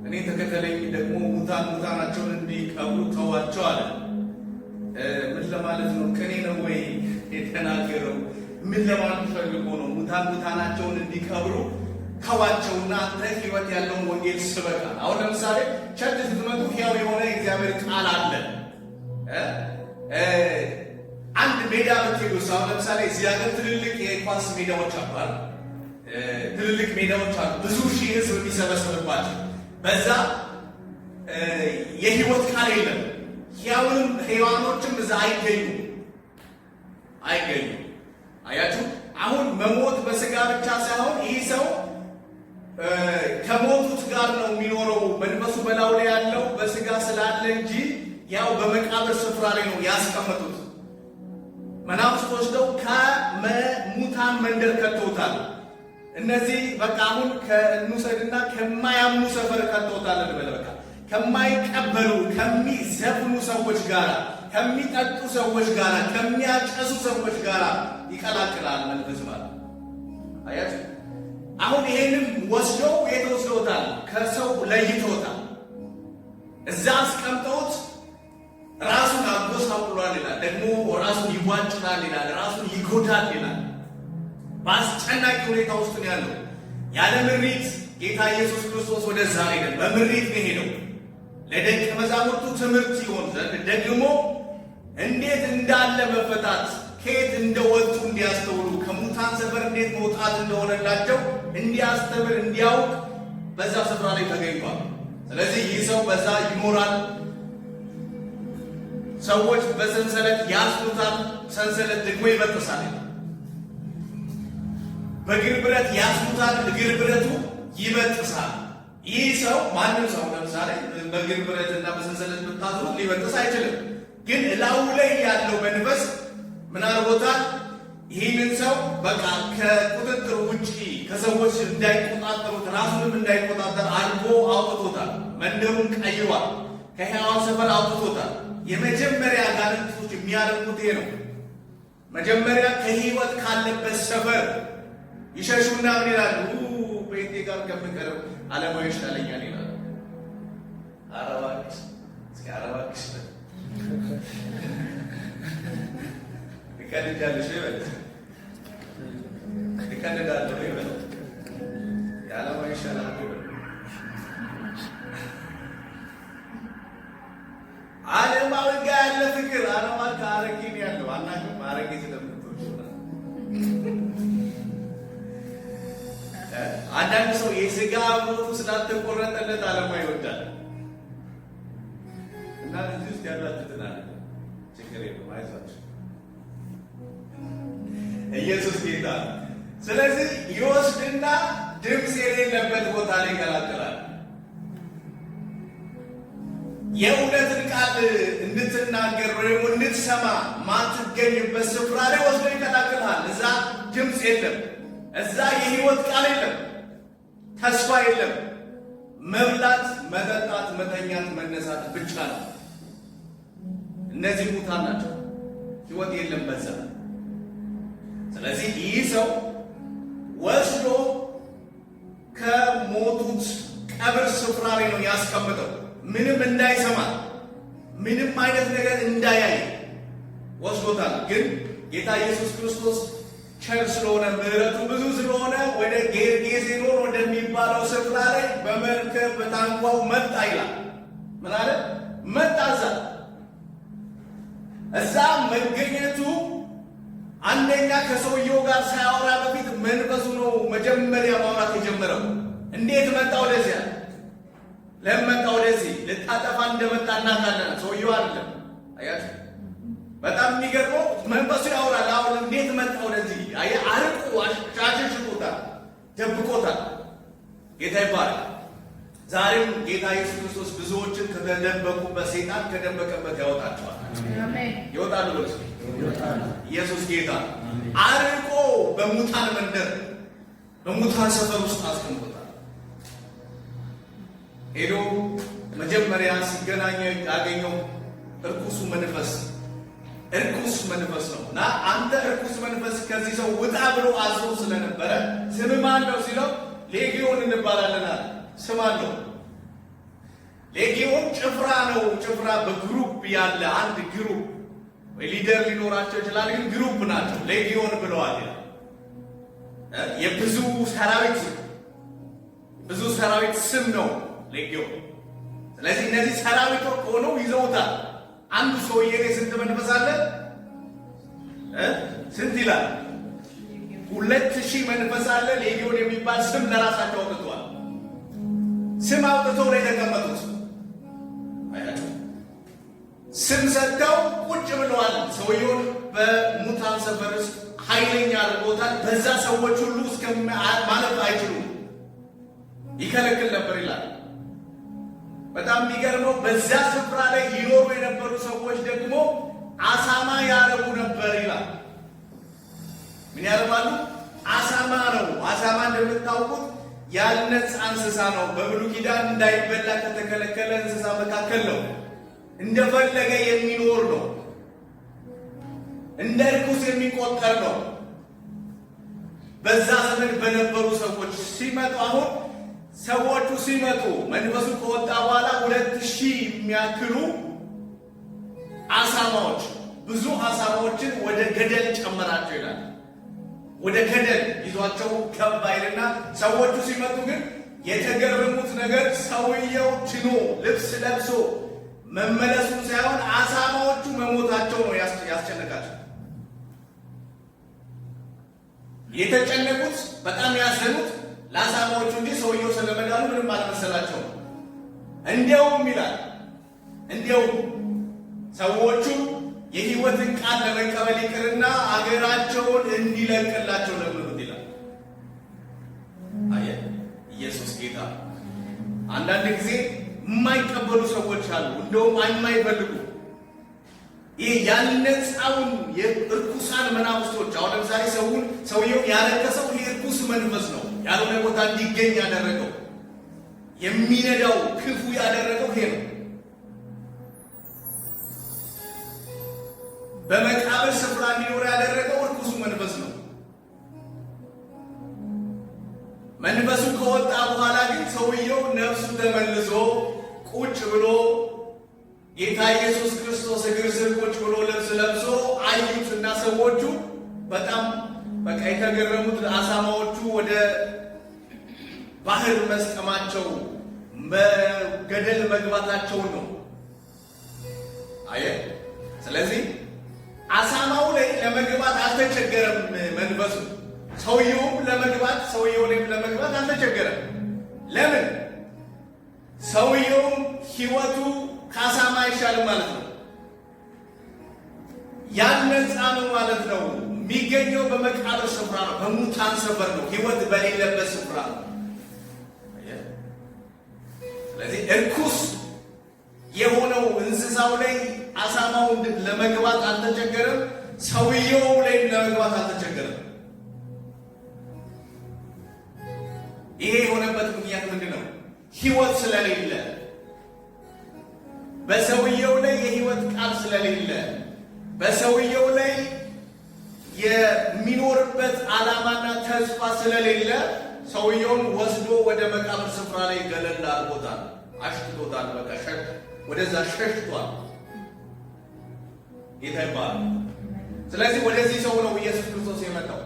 እኔ ተከተለኝ፣ ደግሞ ሙታናቸውን እንዲቀብሩ ተዋቸው አለ። ምን ለማለት ነው? ከኔ ነው ወይ የተናገረው? ምን ለማለት ፈልጎ ነው? ሙታናቸውን እንዲቀብሩ ተዋቸውና አንተ ሕይወት ያለውን ወንጌል ስበካ። አሁን ለምሳሌ ቸርች ስትመጡ ሕያው የሆነ የእግዚአብሔር ቃል አለ። አንድ ሜዳ ብትሄዱ፣ አሁን ለምሳሌ እዚህ ሀገር ትልልቅ የኳስ ሜዳዎች አሉ። ትልልቅ ሜዳዎች አሉ፣ ብዙ ሺህ ሕዝብ የሚሰበሰብባቸው። በዛ የሕይወት ቃል የለም። ሕያዋኖችም እዛ አይገኙም። አያችሁ፣ አሁን መሞት በስጋ ብቻ ሳይሆን ይህ ሰው ከሞቱት ጋር ነው የሚኖረው። መንፈሱ በላዩ ላይ ያለው በስጋ ስላለ እንጂ ያው በመቃብር ስፍራ ላይ ነው ያስቀመጡት። መናፍስት ወስደው ከሙታን መንደር ከተውታል። እነዚህ በቃ አሁን ከእንውሰድና ከማያምኑ ሰፈር ከተውታል እንበል። በቃ ከማይቀበሉ ከሚዘፍኑ ሰዎች ጋር፣ ከሚጠጡ ሰዎች ጋር፣ ከሚያጨሱ ሰዎች ጋር ይቀላቅላል መንፈስ ማለት አያችሁ። አሁን ይሄንን ወስደው የተወስደውታል፣ ከሰው ለይተውታል። እዛ አስቀምጠውት ራሱን አጎሳቁሏል ይላል። ደግሞ ራሱን ይዋጭናል ይላል። ራሱን ይጎዳል ይላል። በአስጨናቂ ሁኔታ ውስጥ ነው ያለው። ያለ ምሪት ጌታ ኢየሱስ ክርስቶስ ወደዛ ሄደ። በምሪት ነው ሄደው ለደቀ መዛሙርቱ ትምህርት ይሆን ዘንድ ደግሞ እንዴት እንዳለ መፈታት፣ ከየት እንደወጡ እንዲያስተውሉ፣ ከሙታን ሰፈር እንዴት መውጣት እንደሆነላቸው እንዲያስተምር እንዲያውቅ በዛ ስፍራ ላይ ተገኝቷል። ስለዚህ ይህ ሰው በዛ ይኖራል። ሰዎች በሰንሰለት ያስሩታል፣ ሰንሰለት ደግሞ ይበጥሳል። በእግር ብረት ያስሩታል፣ እግር ብረቱ ይበጥሳል። ይህ ሰው ማንም ሰው ለምሳሌ በእግር ብረትና በሰንሰለት ብታስሩት ሊበጥስ አይችልም። ግን እላዩ ላይ ያለው መንፈስ ምን አድርጎታል? ይህንን ሰው በቃ ከቁጥጥር ውጪ ከሰዎች እንዳይቆጣጠሩት ራሱንም እንዳይቆጣጠር አድርጎ አውጥቶታል። መንደሩን ቀይሯል። ከሕያዋን ሰፈር አውጥቶታል። የመጀመሪያ አጋንንቶች የሚያደርጉት ይሄ ነው። መጀመሪያ ከሕይወት ካለበት ሰፈር ይሸሹና ምን ይላሉ? ቤቴ ጋር ከምቀርብ ዓለማዊ ይሻለኛል ይላሉ። አረባክሽ እስኪ አረባክሽ ልቀልዳለሽ ይበል፣ ልቀልዳለሁ ይበል፣ የዓለማዊ ይሻላል ይበል። ዓለማዊ ጋር ያለ ፍቅር ዓለማ ከአረቄ ነው ያለው። አናውቅም፣ አረቄ ስለምትወድ አንዳንድ ሰው የስጋ ሞቱ ስላልተቆረጠለት ዓለማ ይወዳል። እና እዚህ ውስጥ ያላችሁትን አለ ችግር የለም አይዟችሁ፣ ኢየሱስ ጌታ። ስለዚህ ይወስድና ድምፅ የሌለበት ቦታ ላይ ይቀላቅላል። የእውነትን ቃል እንድትናገር ወይም እንድትሰማ ማትገኝበት ስፍራ ላይ ወስዶ ይቀላቅልሃል። እዛ ድምፅ የለም፣ እዛ የህይወት ቃል የለም፣ ተስፋ የለም። መብላት፣ መጠጣት፣ መተኛት፣ መነሳት ብቻ ነው። እነዚህ ሙታን ናቸው፣ ህይወት የለም በዛ። ስለዚህ ይህ ሰው ወስዶ ከሞቱት ቀብር ስፍራ ላይ ነው ያስቀምጠው። ምንም እንዳይሰማ፣ ምንም አይነት ነገር እንዳያይ ወስዶታል። ግን ጌታ ኢየሱስ ክርስቶስ ቸር ስለሆነ ምሕረቱ ብዙ ስለሆነ ወደ ጌርጌሴኖን ወደሚባለው ስፍራ ላይ በመርከብ በታንኳው መጣ ይላል። ምን አለ? መጣ። እዛ እዛ መገኘቱ አንደኛ ከሰውየው ጋር ሳያወራ በፊት መንፈሱ ነው መጀመሪያ ማውራት የጀመረው። እንዴት መጣ ወደዚያ? ለምን መጣ ወደዚህ? ልታጠፋ እንደመጣ እናውቃለን። ሰውየው አይደለም። አያችሁ፣ በጣም የሚገርመው መንፈሱ ያወራል። አሁን እንዴት መጣ ወደዚህ? አርቆ አሸሽቶታል፣ ደብቆታል። ጌታ ይባላል። ዛሬም ጌታ ኢየሱስ ክርስቶስ ብዙዎችን ከተደበቁበት ሰይጣን ከደበቀበት ያወጣቸዋል። ይወጣሉ ብለስ ኢየሱስ ጌታ አርቆ በሙታን መንደር በሙታን ሰፈር ውስጥ አስቀምጦታል። ሄዶ መጀመሪያ ሲገናኘ ያገኘው እርኩስ መንፈስ ነው እና አንተ እርኩስ መንፈስ ከዚህ ሰው ውጣ ብሎ አዞ ስለነበረ ስም ማን ነው ሲለው ሌጊዮን እንባላለን አለ። ስም አለው። ሌጊዮን ጭፍራ ነው። ጭፍራ በግሩፕ ያለ አንድ ግሩፕ ወይ ሊደር ሊኖራቸው ይችላል፣ ግን ግሩፕ ናቸው። ሌጊዮን ብለዋል። የብዙ ሰራዊት ስም ነው ሌጊዮን። ስለዚህ እነዚህ ሰራዊቶች ሆነው ይዘውታል። አንዱ ሰውዬ ላይ ስንት መንፈስ አለ? ስንት ይላል? 2000 መንፈስ አለ። ሌጊዮን የሚባል ስም ለራሳቸው አውጥተዋል። ስም አውጥተው ነው የተቀመጡት። ስም ሰጥተው ቁጭ ብለዋል። ሰውየውን በሙታን ሰፈር ውስጥ ኃይለኛ አድርጎታል። በዛ ሰዎች ሁሉ እስከ ማለፍ አይችሉም፣ ይከለክል ነበር ይላል። በጣም የሚገርመው በዛ ስፍራ ላይ ይኖሩ የነበሩ ሰዎች ደግሞ አሳማ ያረቡ ነበር ይላል። ምን ያረባሉ? አሳማ ነው። አሳማ እንደምታውቁት ያልነጻ እንስሳ ነው። በብሉይ ኪዳን እንዳይበላ ከተከለከለ እንስሳ መካከል ነው። እንደፈለገ የሚኖር ነው። እንደ ርኩስ የሚቆጠር ነው። በዛ ዘመን በነበሩ ሰዎች ሲመጡ አሁን ሰዎቹ ሲመጡ መንፈሱ ከወጣ በኋላ 2000 የሚያክሉ አሳማዎች ብዙ አሳማዎችን ወደ ገደል ጨመራቸው ይላል። ወደ ገደል ይዟቸው ከባይልና ሰዎቹ ሲመጡ ግን የተገረሙት ነገር ሰውየው ችኖ ልብስ ለብሶ መመለሱን ሳይሆን አሳማዎቹ መሞታቸው ነው ያስጨነቃቸው። የተጨነቁት በጣም ያዘኑት ለአሳማዎቹ እንጂ ሰውየው ስለመዳኑ ምንም አልመሰላቸው። እንዲያውም ይላል ሰዎቹ የሕይወትን ቃል ለመቀበል ይቅርና አገራቸውን እንዲለቅላቸው ለምኑት ይላል። አየ ኢየሱስ ጌታ። አንዳንድ ጊዜ የማይቀበሉ ሰዎች አሉ፣ እንደውም የማይፈልጉ ይህ ያልነጻውን የእርኩሳን መናፍስቶች። አሁን ለምሳሌ ሰውየው ያረከሰው ይህ እርኩስ መንፈስ ነው። ያልሆነ ቦታ እንዲገኝ ያደረገው የሚነዳው ክፉ ያደረገው ይሄ ነው። በመቃብር ስፍራ እንዲኖር ያደረገው እርኩሱ መንፈስ ነው። መንፈሱ ከወጣ በኋላ ግን ሰውየው ነፍሱ ተመልሶ ቁጭ ብሎ ጌታ ኢየሱስ ክርስቶስ እግር ስር ቁጭ ብሎ ልብስ ለብሶ አዩትና ሰዎቹ በጣም በቃ የተገረሙት አሳማዎቹ ወደ ባህር መስጠማቸው በገደል መግባታቸውን ነው። አየ ስለዚህ አሳማው ላይ ለመግባት አልተቸገረም መንፈሱ። ሰውየው ላይ ለመግባት አልተቸገረም። ለምን? ሰውየው ሕይወቱ ከአሳማ አይሻልም ማለት ነው። ያልነጻ ነው ማለት ነው። የሚገኘው በመቃብር ስፍራ ነው፣ በሙታን ሰፈር ነው፣ ሕይወት በሌለበት ስፍራ ነው። ስለዚህ እርኩስ የሆነው እንስሳው ላይ አሳማው ለመግባት አልተቸገረም፣ ሰውየው ላይ ለመግባት አልተቸገረም። ይሄ የሆነበት ምክንያት ምንድን ነው? ሕይወት ስለሌለ፣ በሰውየው ላይ የሕይወት ቃል ስለሌለ፣ በሰውየው ላይ የሚኖርበት ዓላማና ተስፋ ስለሌለ ሰውየውን ወስዶ ወደ መቃብር ስፍራ ላይ ገለል አድርጎታል፣ አሽትቶታል። በቃ ወደዛ ሸሽቷል። ጌታ ይባላል። ስለዚህ ወደዚህ ሰው ነው ኢየሱስ ክርስቶስ የመጣው።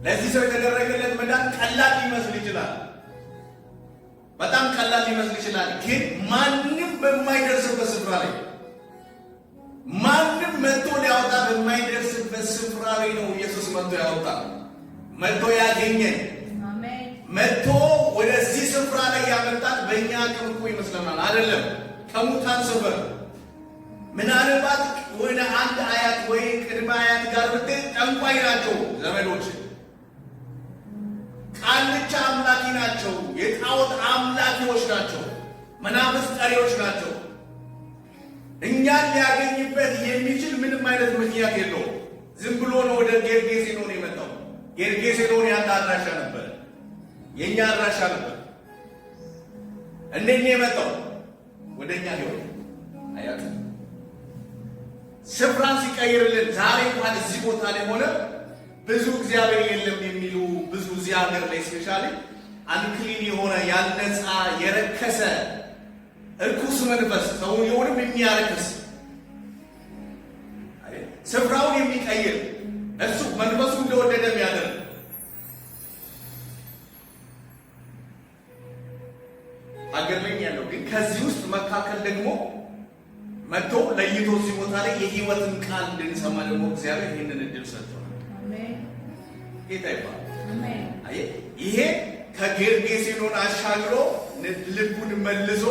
ለዚህ ሰው የተደረገለት መዳን ቀላል ሊመስል ይችላል፣ በጣም ቀላል ሊመስል ይችላል። ግን ማንም በማይደርስበት ስፍራ ላይ ማንም መጥቶ ሊያወጣ በማይደርስበት ስፍራ ላይ ነው ኢየሱስ መጥቶ ያወጣ፣ መጥቶ ያገኘን፣ መጥቶ ወደዚህ ስፍራ ላይ ያመጣን። በእኛ አቅም እኮ ይመስለናል አይደለም። ከሙታን ስፍራ ምናልባት ወደ አንድ አያት ወይ ቅድመ አያት ጋር ብትሄድ ጠንቋይ ናቸው ዘመዶች፣ ቃልቻ አምላኪ ናቸው፣ የጣዖት አምላኪዎች ናቸው፣ መናፍስት ጠሪዎች ናቸው። እኛን ሊያገኝበት የሚችል ምንም አይነት ምክንያት የለውም። ዝም ብሎ ነው ወደ ጌርጌሴኖን የመጣው። ጌርጌሴኖን ያንተ አድራሻ ነበር፣ የእኛ አድራሻ ነበር። እንዴት ነው የመጣው? ወደ እኛ ሊሆን አያት ስፍራን ሲቀይርልን ዛሬ እንኳን እዚህ ቦታ ላይ ሆነ ብዙ እግዚአብሔር የለም የሚሉ ብዙ እዚህ ሀገር ላይ ስፔሻሊ አንክሊን የሆነ ያልነጻ የረከሰ እርኩስ መንፈስ ሰውየውንም የሚያረክስ ስፍራውን የሚቀይር እሱ መንፈሱ እንደወደደ የሚያደርግ አገር ላይ ያለው ግን ከዚህ ውስጥ መካከል ደግሞ መጥቶ ለይቶ እዚህ ቦታ ላይ የህይወትን ቃል እንድንሰማ ደግሞ እግዚአብሔር ይህንን እድል ሰጥቷል። ጌታ ይባላል። ይሄ ከጌርጌሴኖን አሻግሮ ልቡን መልሶ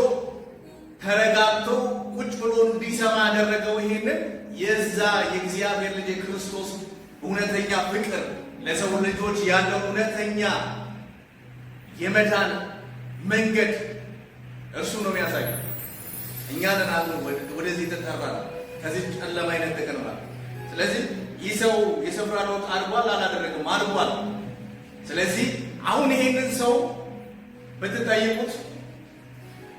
ተረጋግቶ ቁጭ ብሎ እንዲሰማ ያደረገው ይሄንን የዛ የእግዚአብሔር ልጅ የክርስቶስ እውነተኛ ፍቅር ለሰው ልጆች ያለው እውነተኛ የመዳን መንገድ እርሱ ነው የሚያሳየው። እኛ ነን ወደዚህ ተጠራ፣ ከዚህ ጨለማ አይነት ተቀርባል። ስለዚህ ይህ ሰው የስፍራ ለውጥ አድርጓል አላደረገም? አድርጓል። ስለዚህ አሁን ይሄንን ሰው ብትጠይቁት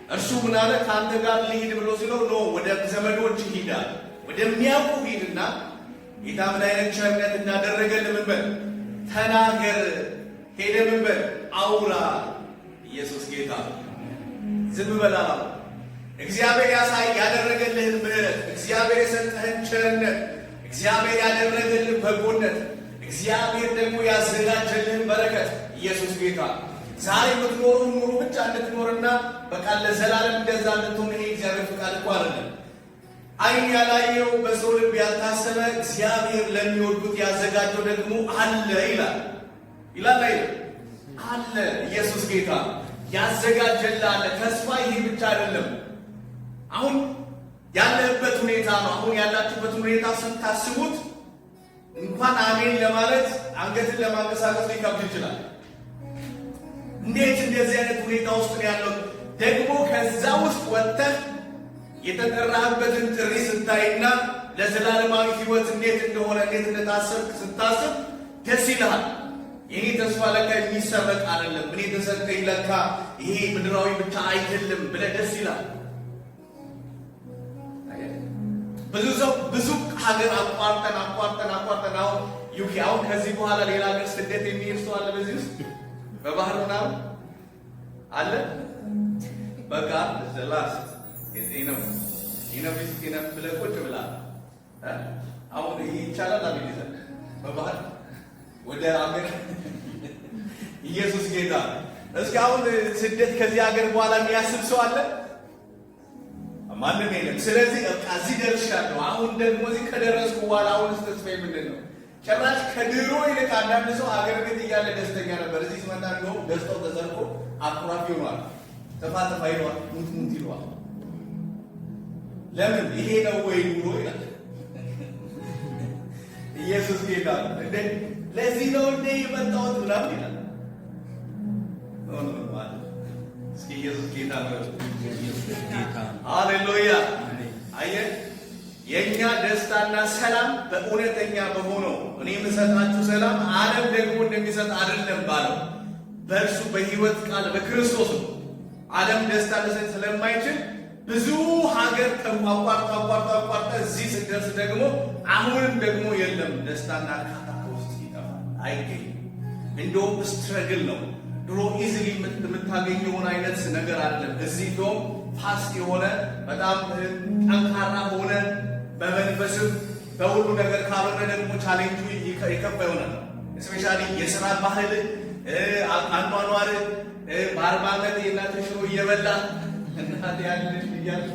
እርሱ ምን አለ? ከአንተ ጋር ልሂድ ብሎ ሲለው ኖ ወደ ዘመዶች ሂዳል፣ ወደሚያውቁ ሂድና ጌታ ምን አይነት ቸርነት እንዳደረገልህ ምን በል ተናገር፣ ሄደ ምን በል አውራ። ኢየሱስ ጌታ። ዝም በላ እግዚአብሔር ያደረገልህን ምሕረት፣ እግዚአብሔር የሰጠህን ቸርነት፣ እግዚአብሔር ያደረገልህን በጎነት፣ እግዚአብሔር ደግሞ ያዘጋጀልህን በረከት። ኢየሱስ ጌታ። ዛሬ የምትኖረውን ኑሮ ብቻ እንድትኖርና በቃ ለዘላለም እንደዛ እንድትሆን ይሄ እግዚአብሔር ፍቃድ እኮ አይደለም። ዓይን ያላየው በሰው ልብ ያልታሰበ እግዚአብሔር ለሚወዱት ያዘጋጀው ደግሞ አለ ይላል አለ። ኢየሱስ ጌታ ያዘጋጀልህ አለ። ተስፋ ይሄ ብቻ አይደለም። አሁን ያለህበት ሁኔታ ነው። አሁን ያላችሁበት ሁኔታ ስታስቡት እንኳን አሜን ለማለት አንገትን ለማንቀሳቀስ ሊከብድ ይችላል። እንዴት እንደዚህ አይነት ሁኔታ ውስጥ ነው ያለው? ደግሞ ከዛ ውስጥ ወጥተህ የተጠራህበትን ጥሪ ስታይና ለዘላለማዊ ሕይወት እንዴት እንደሆነ እንዴት እንደታሰብክ ስታስብ ደስ ይልሃል። ይሄ ተስፋ ለካ የሚሰረቅ አይደለም፣ እኔ ተሰጠኝ ለካ ይሄ ምድራዊ ብቻ አይደለም ብለህ ደስ ይላል። ብዙ ሰው ብዙ ሀገር አቋርጠን አሁን ዩኬ አሁን ከዚህ በኋላ ሌላ ሀገር ስደት የሚሄድ ሰው አለ። በዚህ ውስጥ በባህር ምናምን አለ። በቃ ዘላስት ኢነፍ ብለህ ቁጭ ብለሃል። አሁን ይሄ ይቻላል አቤት በባህር ወደ ሀገር ኢየሱስ ጌታ። እስኪ አሁን ስደት ከዚህ ሀገር በኋላ የሚያስብ ሰው አለ? ማንም የለም። ስለዚህ እዚህ ደርሻለሁ። አሁን ደግሞ እዚህ ከደረስኩ በኋላ አሁን ተስፋዬ ምንድን ነው? ጭራሽ ከድሮ ይልቅ አንዳንድ ሰው አገር ቤት እያለ ደስተኛ ነበር። እዚህ ሲመጣ እንደውም ደስታው ተዘርቆ አኩራፊ ሆኗል፣ ተፋተፋ ይሏል፣ ሙት ይሏል። ለምን? ይሄ ነው ወይ ኑሮ ይላል። ኢየሱስ ጌታ እንደ ለዚህ ነው እንደ የመጣሁት ምናምን ይላል። እስኪ ኢየሱስ ጌታ ነው። ሃሌሉያ። አየህ፣ የእኛ ደስታና ሰላም በእውነተኛ በሆነው እኔ የምሰጣችሁ ሰላም ዓለም ደግሞ እንደሚሰጥ አይደለም ባለው በእርሱ በሕይወት ቃል በክርስቶስ ነው። ዓለም ደስታ ሊሰጥ ስለማይችል ብዙ ሀገር አቋርጠ እዚህ ስትደርስ ደግሞ አሁንም ደግሞ የለም ደስታና እርካታ ከውስጥ ይጠፋል፣ አይገኝም። እንደውም ስትረግል ነው። ድሮ ኢዝሊ የምታገኘውን አይነት ነገር አይደለም። እዚህ እንደውም ፋስት የሆነ በጣም ጠንካራ ሆነ በመንፈስም በሁሉ ነገር ካልሆነ ደግሞ ቻሌንጁ የከፋ ይሆናል። እስፔሻሊ የስራ ባህል አኗኗር በ40 ዓመት የእናትህ ሽሮ እየበላ እናት ያለች እያለ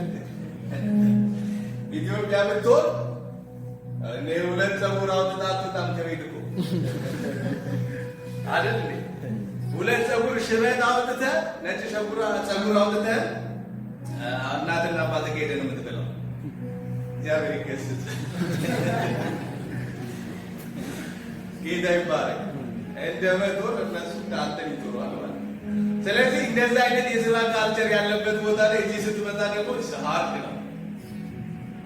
ኢትዮጵያ ብትሆን እኔ ሁለት ፀጉር አውጥታት በጣም ከቤት እኮ አይደል እንዴ? ሁለት ፀጉር ሽበት አውጥተህ ነጭ ፀጉር አውጥተህ እናትና አባት ጋር ሄደህ ነው የምትበላው። እግዚአብሔር ይገስጽ። ጌታ ይባረክ። እንደ መጦር እነሱ አንተን ይጦራል ማለት። ስለዚህ እንደዛ አይነት የስራ ካልቸር ያለበት ቦታ ላይ እዚህ ስትመጣ ደግሞ ሀርድ ነው።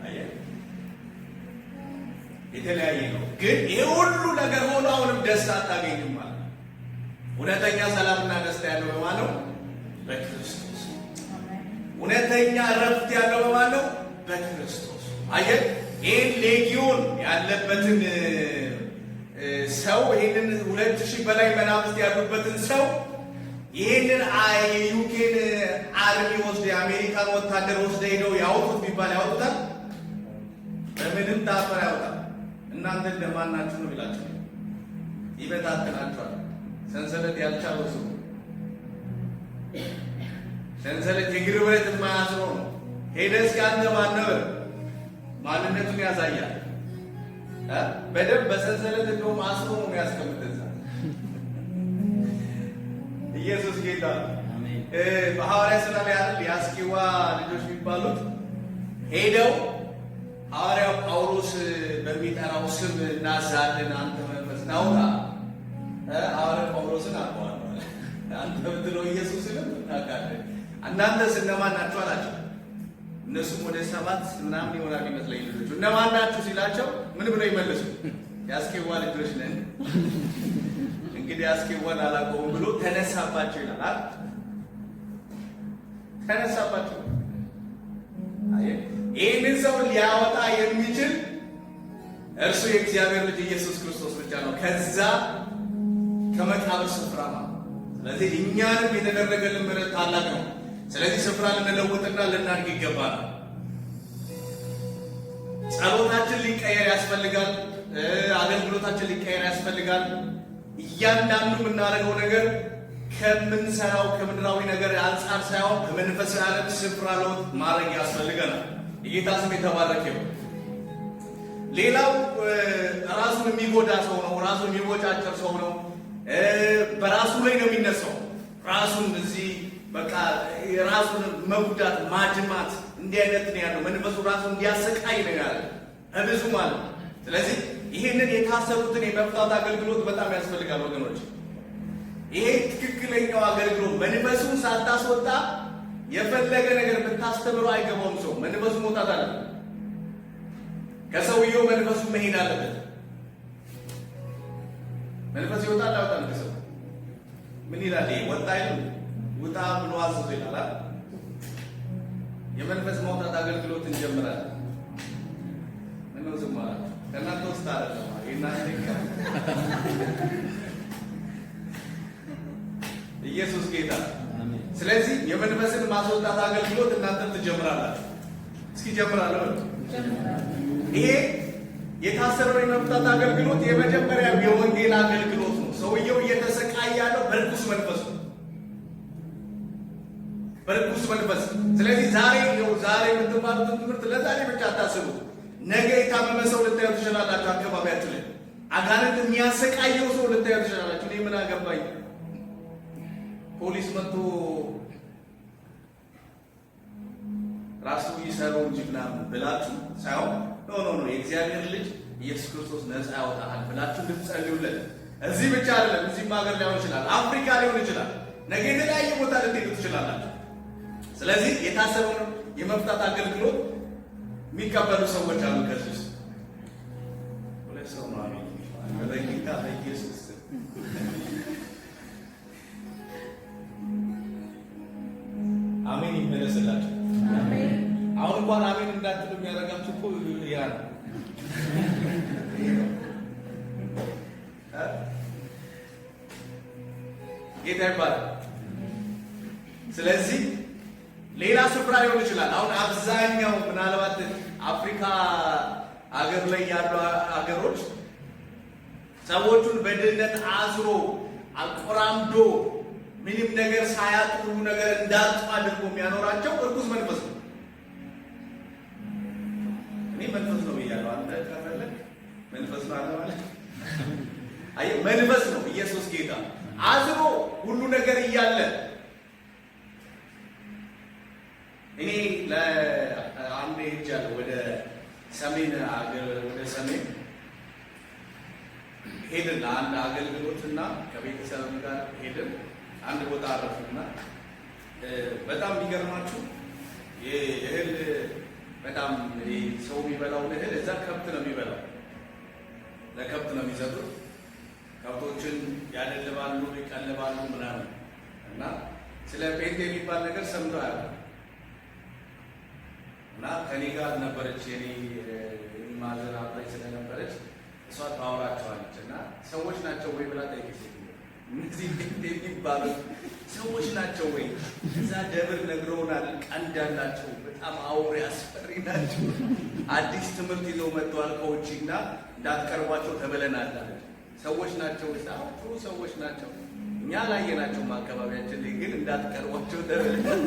አየህ የተለያየ ነው። ግን ይሄ ሁሉ ነገር ሆኖ አሁንም ደስታ አታገኝም ማለት። እውነተኛ ሰላምና ደስታ ያለው በማን ነው? በክርስቶስ። እውነተኛ እረፍት ያለው በማን ነው? በክርስቶስ። አየህ ይህን ሌጊዮን ያለበትን ሰው ይህንን 2000 በላይ መናፍስት ያሉበትን ሰው ይህንን የዩኬን አርሚ ወስደ የአሜሪካን ወታደር ወስደ ሄደው ያወጡት ቢባል ያወጡታል? በምንም ታፈር ያወጣል። እናንተ እንደማን ናችሁ ነው ይላችሁ። ይበታተናችኋል። ሰንሰለት ያልቻለው ሰው ሰንሰለት የእግር ብረት የማያስረው ነው። ሄደህ እስኪ አንተ ማን ነህ ማንነቱን ያሳያል። በደንብ በሰንሰለት እንደውም አስሮ ነው የሚያስቀምጥህ። ኢየሱስ ጌታ። በሐዋርያ ሥራ ላይ አይደል የአስቄዋ ልጆች የሚባሉት ሄደው ሐዋርያው ጳውሎስ በሚጠራው ስም እናዛለን አንተ መንፈስ ናውጣ። ሐዋርያው ጳውሎስን አውቀዋለሁ አንተ ብትለው ኢየሱስንም ታውቃለህ። እናንተስ እነማን ናችሁ አላቸው። እነሱም ወደ 7 ምናምን ይሆናል ይመስለኝ ልጆቹ። እነማን ናችሁ ሲላቸው ምን ብለው ይመልሱ? የአስቄዋ ልጆች ነን። እንግዲህ አስቄዋን አላውቀውም ብሎ ተነሳባቸው ይላል። ተነሳባቸው። ይህንን ሰው ሊያወጣ የሚችል እርሱ የእግዚአብሔር ልጅ ኢየሱስ ክርስቶስ ብቻ ነው፣ ከዛ ከመቃብር ስፍራ ማለት። ስለዚህ እኛንም የተደረገልን ምሕረት ታላቅ ነው። ስለዚህ ስፍራ ልንለውጥና ልናድግ ይገባል። ጸሎታችን ሊቀየር ያስፈልጋል። አገልግሎታችን ሊቀየር ያስፈልጋል። እያንዳንዱ የምናደርገው ነገር ከምንሰራው ከምድራዊ ነገር አንጻር ሳይሆን በመንፈሳዊ ዓለም ስፍራ ለውጥ ማድረግ ያስፈልገናል። የጌታ ስም የተባረከ ይሁን። ሌላው ራሱን የሚጎዳ ሰው ነው። ራሱን የሚቦጫጨር ሰው ነው። በራሱ ላይ ነው የሚነሳው። ራሱን እዚህ በቃ ራሱን መጉዳት ማጅማት እንዲህ አይነት ነው ያለው። መንፈሱ ራሱን እንዲያሰቃይ ነው ያለው ብዙ ማለት። ስለዚህ ይህንን የታሰሩትን የመፍታት አገልግሎት በጣም ያስፈልጋል ወገኖች። ይሄ ትክክለኛው አገልግሎት መንፈሱን ሳታስወጣ የፈለገ ነገር ብታስተምረው አይገባውም። ሰው መንፈሱ መውጣት አለበት። ከሰውየው መንፈሱ መሄድ አለበት። መንፈስ ይወጣል አውጣል ከሰው ምን ይላል? ወጣ አይደል? ውጣ ብሎ አዝዞ ይላል። የመንፈስ ማውጣት አገልግሎት እንጀምራለን። ምነው ዝም ማለት ከእናንተ ውስጥ አይደለም ይናንተ ኢየሱስ ጌታ። ስለዚህ የመንፈስን ማስወጣት አገልግሎት እናንተም ትጀምራላችሁ። እስኪ ጀምራለሁ። ይሄ የታሰረው የመፍታት አገልግሎት የመጀመሪያ የወንጌል አገልግሎት ነው። ሰውየው እየተሰቃየ ያለው በርኩስ መንፈስ ነው፣ በርኩስ መንፈስ። ስለዚህ ዛሬ የምትማሩትን ትምህርት ለዛሬ ብቻ አታስቡ። ነገ የታመመ ሰው ልታዩ ትችላላችሁ። አካባቢያችሁ ላይ አጋንንት የሚያሰቃየው ሰው ልታዩ ትችላላችሁ። እኔ ምን አገባኝ ፖሊስ መጥቶ ራሱ ይሰራው እንጂ ምናምን ብላችሁ ሳይሆን ኖ የእግዚአብሔር ልጅ ኢየሱስ ክርስቶስ ነፃ ያወጣል ብላችሁ ልትጸልዩለት። እዚህ ብቻ አይደለም፣ እዚህም ሀገር ሊሆን ይችላል፣ አፍሪካ ሊሆን ይችላል፣ ነገ የተለያየ ቦታ ልትሄዱ ትችላላችሁ። ስለዚህ የታሰበውን የመፍታት አገልግሎት የሚቀበሉ ሰዎች አሉ። ከዚህ ውስጥ ሁለት ሰው ነው። አሜን። በጌታ በኢየሱስ አሜን ይመለስላችሁ። አሜን። አሁን እንኳን አሜን እንዳትሉ የሚያደርጋችሁ እኮ ያ ነው። ጌታ ይባላል። ስለዚህ ሌላ ስፍራ ሊሆን ይችላል። አሁን አብዛኛው ምናልባት አፍሪካ አገር ላይ ያሉ አገሮች ሰዎቹን በድህነት አስሮ አቆራምዶ ምንም ነገር ሳያጡ ነገር እንዳጡ አድርጎ የሚያኖራቸው እርኩስ መንፈስ ነው። መንፈስ ማለት አይ መንፈስ ነው። ኢየሱስ ጌታ አዝሮ ሁሉ ነገር እያለ እኔ ለአንድ ሄጃለሁ ወደ ሰሜን አገር ወደ ሰሜን ሄድን አንድ አገልግሎትና ከቤተሰብ ጋር ሄድን። አንድ ቦታ አረፍንና በጣም የሚገርማችሁ የእህል በጣም ሰው የሚበላው እህል እዛ ከብት ነው የሚበላው። ለከብት ነው የሚሰጡት። ከብቶችን ያደልባሉ፣ ይቀልባሉ ምናምን እና ስለ ጴንጤ የሚባል ነገር ሰምተው አያውቁም። እና ከኔ ጋር ነበረች የኔ ማዘር አብራኝ ስለነበረች እሷ ታወራቸዋለች እና ሰዎች ናቸው ወይ ብላ ጠይቄ እነዚህ ጴንጤ የሚባሉ ሰዎች ናቸው ወይ? እዛ ደብር ነግረውናል፣ ቀንድ ያላቸው በጣም አውሬ አስፈሪ ናቸው። አዲስ ትምህርት ይዘው መጥተዋል ከውጭ እና እንዳትቀርቧቸው ተብለናል። ሰዎች ናቸው ጥሩ ሰዎች ናቸው፣ እኛ ላየናቸውም አካባቢያችን ላይ ግን እንዳትቀርቧቸው ተብለናል።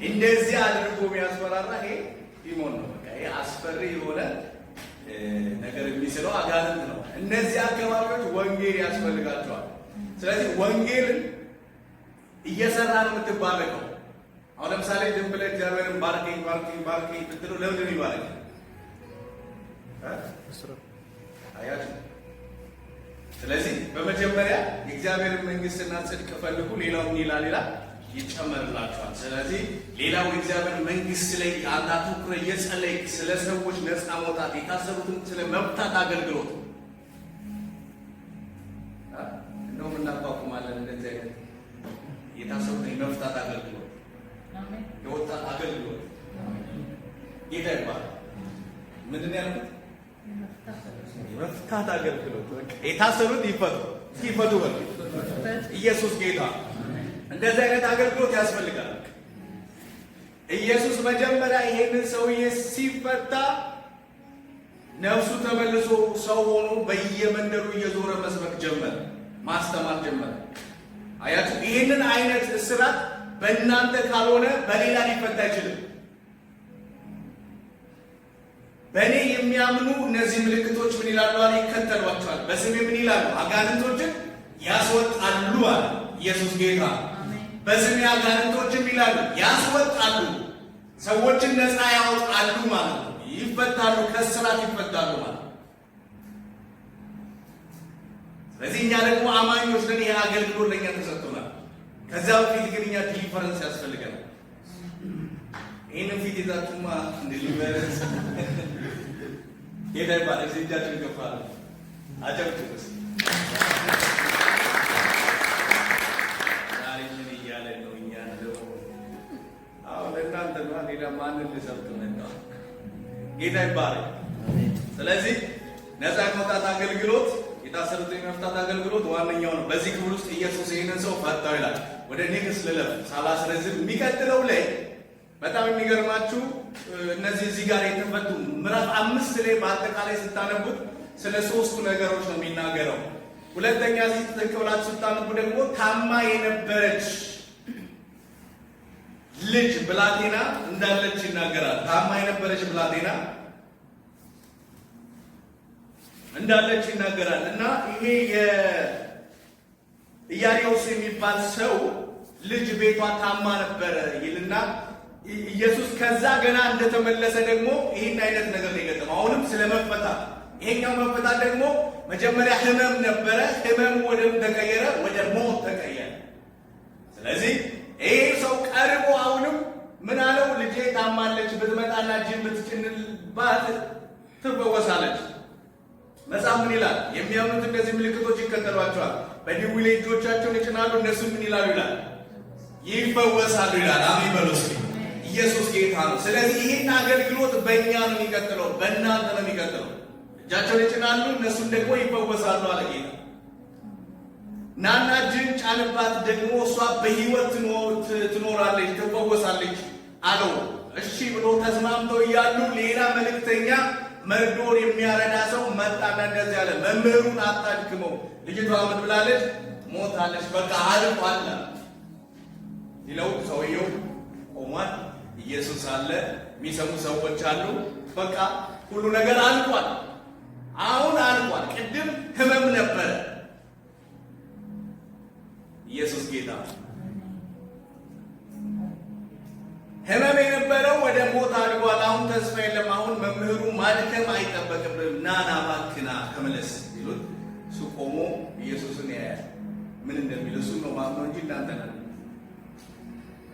እንደዚህ አድርጎ የሚያስፈራራ ይሄ ዲሞን ነው። በቃ ይሄ አስፈሪ የሆነ ነገር የሚስለው አጋንንት ነው። እነዚህ አካባቢዎች ወንጌል ያስፈልጋቸዋል። ስለዚህ ወንጌልን እየሰራ ነው የምትባረከው። አሁን ለምሳሌ ዝም ብለህ እግዚአብሔርን ባርኬኝ ባርኬኝ ባርኬኝ ብትለው ለምንድን ይባረክ? አያችሁ። ስለዚህ በመጀመሪያ የእግዚአብሔርን መንግስትና ጽድቅ ፈልጉ፣ ሌላው ሌላ ይጨመርላችኋል። ስለዚህ ሌላው የእግዚአብሔር መንግስት ላይ አንተ አትኩረህ እየጸለይክ ስለ ሰዎች ነፃ መውጣት፣ የታሰሩትን ስለ መፍታት አገልግሎት እንደውም እናቋቁማለን። እንደዚህ አይነት የታሰሩትን የመፍታት አገልግሎት፣ የወጣት አገልግሎት ጌታ ይባላል። ምንድን ነው ያልኩት? የመፍታት አገልግሎት። የታሰሩት ይፈቱ፣ ይፈቱ በል ኢየሱስ ጌታ። እንደዚህ አይነት አገልግሎት ያስፈልጋል። ኢየሱስ መጀመሪያ ይሄንን ሰውዬ ሲፈታ ነፍሱ ተመልሶ ሰው ሆኖ በየመንደሩ እየዞረ መስበክ ጀመረ፣ ማስተማር ጀመረ። አያችሁ፣ ይህንን አይነት እስራት በእናንተ ካልሆነ በሌላ ሊፈታ አይችልም። በእኔ የሚያምኑ እነዚህ ምልክቶች ምን ይላሉ አለ? ይከተሏቸዋል። በስሜ ምን ይላሉ? አጋንንቶችን ያስወጣሉ አለ ኢየሱስ ጌታ። በስሜ አጋንንቶችን ይላሉ ያስወጣሉ፣ ሰዎችን ነፃ ያወጣሉ ማለት ነው። ይፈታሉ፣ ከስራት ይፈታሉ ማለት ነው። ስለዚህ እኛ ደግሞ አማኞች ነን። ይሄ አገልግሎት ለእኛ ተሰጥቶናል። ከዛ በፊት ግን እኛ ዲሊቨረንስ ያስፈልገናል። ይህንም ፊት ይዛችሁማ ዲሊቨረንስ ጌታ ይባላል። እጃችን ገፋለ አጨብጭብስ እናንተ ነው ሌላ ማንን ልሰብክ መጣው? ጌታ ይባረክ። ስለዚህ ነፃ የመውጣት አገልግሎት፣ የታሰሩትን የመፍታት አገልግሎት ዋነኛው ነው። በዚህ ክፍል ውስጥ ኢየሱስ ይህንን ሰው ፈታው ይላል። ወደ ኔክስት ልለፍ ሳላስረዝም። የሚቀጥለው ላይ በጣም የሚገርማችሁ እነዚህ እዚህ ጋር የተፈቱ ምዕራፍ 5 ላይ በአጠቃላይ ስታነቡት ስለ 3 ነገሮች ነው የሚናገረው። ሁለተኛ ትክክል ብላችሁ ስታነቡ ደግሞ ታማ የነበረች ልጅ ብላቴና እንዳለች ይናገራል። ታማ የነበረች ብላቴና እንዳለች ይናገራል። እና ይሄ የኢያኢሮስ የሚባል ሰው ልጅ ቤቷ ታማ ነበረ ይልና ኢየሱስ ከዛ ገና እንደተመለሰ ደግሞ ይህን አይነት ነገር ነው የገጠመው። አሁንም ስለ መፈታት፣ ይሄኛው መፈታት ደግሞ መጀመሪያ ህመም ነበረ። ህመም ወደ ተቀየረ፣ ወደ ሞት ተቀየረ። ስለዚህ ይሄ ሰው ቀርቦ አሁንም ምን አለው? ልጄ ታማለች፣ ብትመጣና እጅን ብትጭንባት ትፈወሳለች። መጽሐፍ ምን ይላል? የሚያምኑት እነዚህ ምልክቶች ይከተሏቸዋል። በድዊ ላይ እጆቻቸውን ይጭናሉ፣ እነሱ ምን ይላሉ ይላል? ይፈወሳሉ ይላል። አሜን በሉ እስኪ። ኢየሱስ ጌታ ነው። ስለዚህ ይህን አገልግሎት በእኛ ነው የሚቀጥለው፣ በእናንተ ነው የሚቀጥለው። እጃቸውን ይጭናሉ፣ እነሱም ደግሞ ይፈወሳሉ አለ ጌታ። ናና እጅን ጫንባት፣ ደግሞ እሷ በህይወት ትኖራለች፣ ትፈወሳለች አለው። እሺ ብሎ ተስማምተው እያሉ ሌላ መልእክተኛ መርዶን የሚያረዳ ሰው መጣና እንደዚህ አለ፣ መምህሩን አታድክመው፣ ልጅቷ ምን ብላለች? ሞታለች፣ በቃ አልቋል ይለው። ሰውየው ቆሟል። ኢየሱስ አለ፣ የሚሰሙ ሰዎች አሉ። በቃ ሁሉ ነገር አልቋል። አሁን አልቋል። ቅድም ህመም ነበረ። ኢየሱስ ጌታ። ህመም የነበረው ወደ ሞት አድጓል። አሁን ተስፋ የለም። አሁን መምህሩ ማድከም አይጠበቅብም። ና እባክህ ና ተመለስ ይሉት። እሱ ቆሞ ኢየሱስን ያያል። ምን እንደሚል እሱ ነው ማምነው እንጂ እናንተ ነው።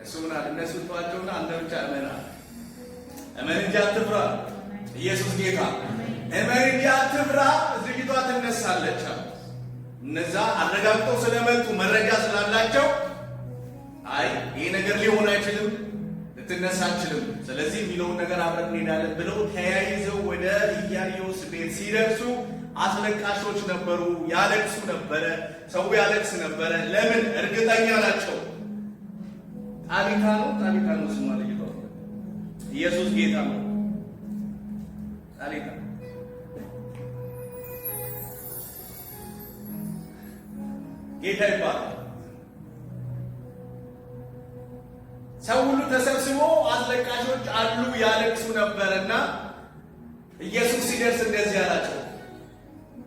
እሱ ምን አለ? እነሱ ተዋቸውና አንተ ብቻ እመን አለ። እመን እንጂ አትፍራ። ኢየሱስ ጌታ። እመን እንጂ አትፍራ። ዝግቷ ትነሳለች። እነዛ አረጋግጠው ስለመጡ መረጃ ስላላቸው አይ ይሄ ነገር ሊሆን አይችልም፣ ልትነሳ አትችልም፣ ስለዚህ የሚለውን ነገር አብረን እንሄዳለን ብለው ተያይዘው ወደ ኢያኢሮስ ቤት ሲደርሱ አስለቃሾች ነበሩ። ያለቅሱ ነበረ። ሰው ያለቅስ ነበረ። ለምን? እርግጠኛ ናቸው። ጣሊታ ነው ስሟ ልጅቷ። ኢየሱስ ጌታ ነው። ጣሊታ ጌታ ይባላል። ሰው ሁሉ ተሰብስቦ አስለቃሾች አሉ ያለቅሱ ነበርና ኢየሱስ ሲደርስ እንደዚህ አላቸው፣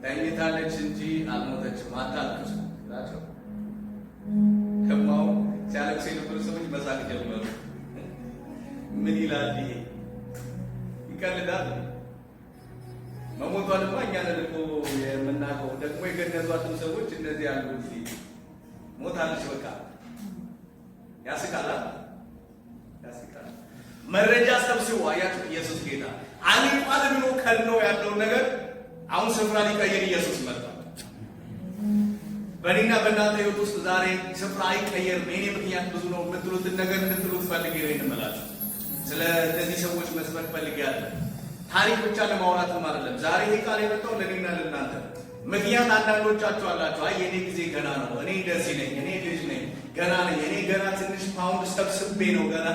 ተኝታለች እንጂ አልሞተችም፣ አታልቅሱ አላቸው። ከማው ሲያለቅሱ የነበሩ ሰዎች መሳቅ ጀመሩ። ምን ይላል ይሄ? ይቀልዳል። መሞቷንማ እኛ ነን እኮ የምናውቀው። ደግሞ የገነዟትን ሰዎች እንደዚህ ያሉ ሞታለች በቃ ያስቃል። መረጃ ሰብስቦ አያችሁ። ኢየሱስ ጌታ አልቋል ብሎ ከነው ያለውን ነገር አሁን ስፍራ ሊቀይር ኢየሱስ መጣ። በእኔና በእናንተ ሕይወት ውስጥ ዛሬ ስፍራ አይቀየርም። የኔ ምክንያት ብዙ ነው የምትሉትን ነገር እንድትሉት ፈልጌ ነው እንመላችሁ። ስለ እነዚህ ሰዎች መስበክ ፈልጌ ያለ ታሪክ ብቻ ለማውራትም አይደለም። ዛሬ ይሄ ቃል የመጣው ለእኔና ለእናንተ ምክንያት አንዳንዶቻችሁ አላችሁ፣ አይ የኔ ጊዜ ገና ነው፣ እኔ እንደዚህ ነኝ፣ እኔ ልጅ ነኝ፣ ገና ነኝ፣ እኔ ገና ትንሽ ፓውንድ ሰብስቤ ነው ገና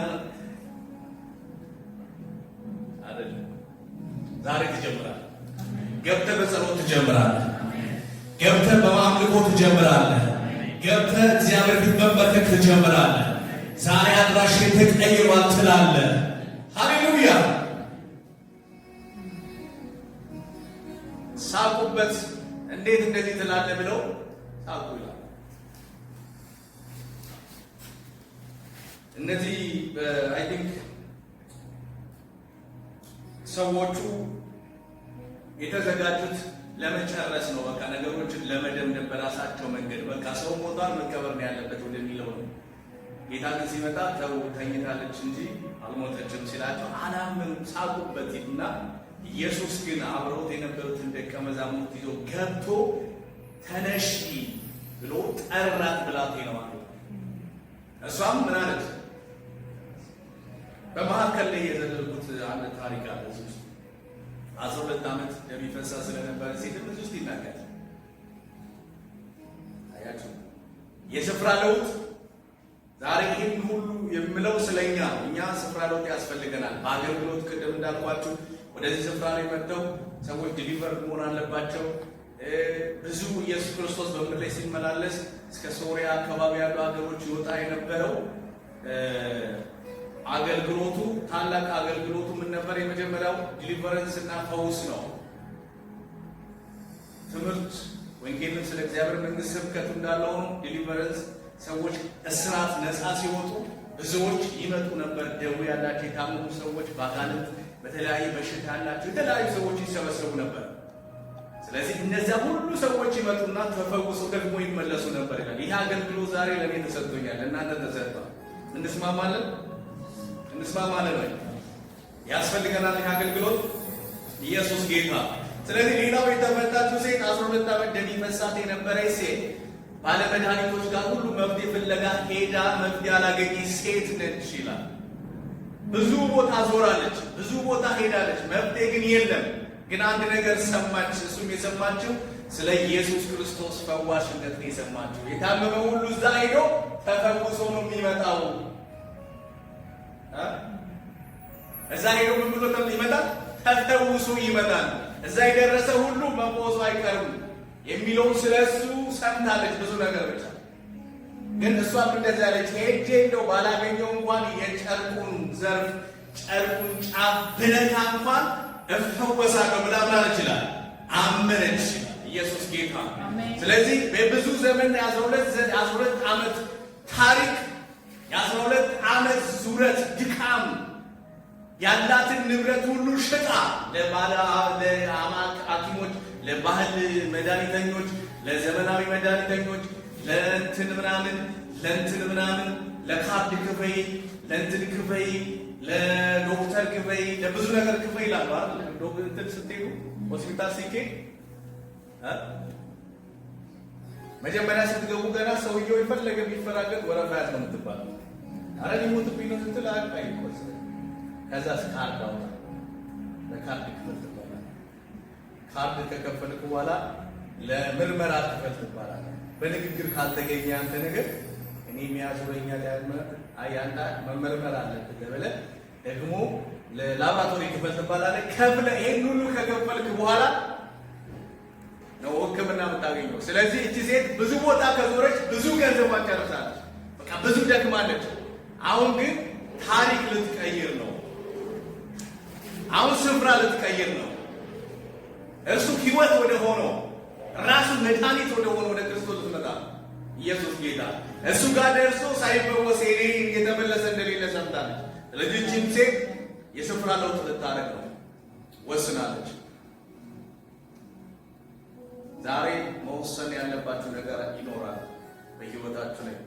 አይደለም። ዛሬ ትጀምራለህ። ገብተህ በጸሎት ትጀምራለህ። ገብተህ በማምልኮ ትጀምራለህ። ገብተህ እግዚአብሔር ፊት መንበርከክ ትጀምራለህ። ዛሬ አድራሽን ተቀይሯል ትላለህ። ሃሌሉያ። ሳቁበት። እንዴት እንደዚህ ትላለህ ብለው ሳቁ ይላል። እነዚህ አይ ቲንክ ሰዎቹ የተዘጋጁት ለመጨረስ ነው። በቃ ነገሮችን ለመደምደም በራሳቸው መንገድ በቃ ሰው ሞቷል መቀበር ነው ያለበት ወደሚለው ነው። ጌታ ግን ሲመጣ ተው ተኝታለች እንጂ አልሞተችም ሲላቸው አላመኑም፣ ሳቁበት ይሉና ኢየሱስ ግን አብረውት የነበሩትን ደቀ መዛሙርት ይዞ ገብቶ ተነሺ ብሎ ጠራት። ብላቴናዋ ነው። እሷም ምን አለች? በመካከል ላይ የዘለልኩት አንድ ታሪክ አለ። እዚህ ውስጥ 12 ዓመት ደም ይፈሳ ስለነበረ ሴትም እዚህ ውስጥ ይናገራል። አያችሁ የስፍራ ለውጥ። ዛሬ ይህን ሁሉ የምለው ስለኛ እኛ ስፍራ ለውጥ ያስፈልገናል። በአገልግሎት ቅድም እንዳልኳችሁ ወደዚህ ስፍራ ላይ መጥተው ሰዎች ዲሊቨር መሆን አለባቸው። ብዙ ኢየሱስ ክርስቶስ በምድር ላይ ሲመላለስ እስከ ሶሪያ አካባቢ ያሉ ሀገሮች ይወጣ የነበረው አገልግሎቱ ታላቅ አገልግሎቱ ምን ነበር? የመጀመሪያው ዲሊቨረንስ እና ፈውስ ነው። ትምህርት ወንጌልን ስለ እግዚአብሔር መንግስት ስብከቱ እንዳለው ነው። ዲሊቨረንስ ሰዎች እስራት ነፃ ሲወጡ ብዙዎች ይመጡ ነበር። ደዌ ያላቸው የታመሙ ሰዎች፣ በአጋንንት በተለያየ በሽታ ያላቸው የተለያዩ ሰዎች ይሰበሰቡ ነበር። ስለዚህ እነዚያ ሁሉ ሰዎች ይመጡና ተፈውሰው ደግሞ ይመለሱ ነበር ይላል። ይህ አገልግሎት ዛሬ ለእኔ ተሰጥቶኛል፣ ለእናንተ ተሰጥቷል። እንስማማለን ወይ? ያስፈልገናል ይህ አገልግሎት። ኢየሱስ ጌታ። ስለዚህ ሌላው የተፈታችው ሴት 12 ዓመት ደም ይፈሳት የነበረች ሴት ባለመድኃኒቶች ጋር ሁሉ መፍትሄ ፍለጋ ሄዳ መፍትሄ ያላገኘች ሴት ነች ይላል። ብዙ ቦታ ዞራለች፣ ብዙ ቦታ ሄዳለች፣ መፍትሄ ግን የለም። ግን አንድ ነገር ሰማች። እሱም የሰማችው ስለ ኢየሱስ ክርስቶስ ፈዋሽነት ነው የሰማችው። የታመመ ሁሉ እዛ ሄዶ ተፈውሶ ነው የሚመጣው። እዛ ሄዶ ምን ብሎ ይመጣል? ተፈውሶ ይመጣል። እዛ የደረሰ ሁሉ መፈወሱ አይቀርም የሚለውን ስለሱ ሰምታለች። ብዙ ነገር ብቻ ግን እሷም እንደዛ ያለች ሄጄ እንደው ባላገኘው እንኳን የጨርቁን ዘርፍ ጨርቁን ጫፍ ብነካ እንኳን እፈወሳለሁ ብላ ምን አለችላል? አመነች። ኢየሱስ ጌታ። ስለዚህ በብዙ ዘመን የ12 ዓመት ታሪክ የ12 ዓመት ዙረት ድካም ያላትን ንብረት ሁሉ ሽጣ ለባለ ሐኪሞች፣ ለባህል መድኃኒተኞች፣ ለዘመናዊ መድኃኒተኞች፣ ለእንትን ምናምን ለካርድ ክፈይ፣ ለእንትን ክፈይ፣ ለዶክተር ክፈይ፣ ለብዙ ነገር ክፈይ ይላሉ አይደል? ዶክተር ስትሄዱ ሆስፒታል ሲኬድ መጀመሪያ ስትገቡ ገና ሰውየው የፈለገ ቢፈራገጥ ወረፋ ያዝ ነው የምትባለው። አረ ሊሞትብኝ ነው ስትል አይቆስ ከዛ ካርድ አውጣ ለካርድ ክፈል ትባላለህ። ካርድ ከከፈልክ በኋላ ለምርመራ ክፈል ትባላለህ። በንግግር ካልተገኘ አንተ ነገር እኔ የሚያዞረኛል ያንተ መመርመር አለብህ ተብለህ ደግሞ ለላብራቶሪ ክፈል ትባላለህ። ከፍለህ ይሄን ሁሉ ከከፈልክ በኋላ ነው ሕክምና የምታገኘው። ስለዚህ እቺ ሴት ብዙ ቦታ ከዞረች ብዙ ገንዘብ ጨርሳለች። በቃ ብዙ ደክማለች። አሁን ግን ታሪክ ልትቀይር ነው። አሁን ስፍራ ልትቀይር ነው። እርሱ ሕይወት ወደ ሆነው ራሱ መድኃኒት ወደ ሆነው ወደ ክርስቶስ ልትመጣ ኢየሱስ ጌታ። እሱ ጋር ደርሶ ሳይፈወስ የተመለሰ እንደሌለ ሰምታለች። ስለዚህ እቺም ሴት የስፍራ ለውጥ ልታደርግ ነው ወስናለች። ዛሬ መወሰን ያለባችሁ ነገር ይኖራል በሕይወታችሁ ላይ።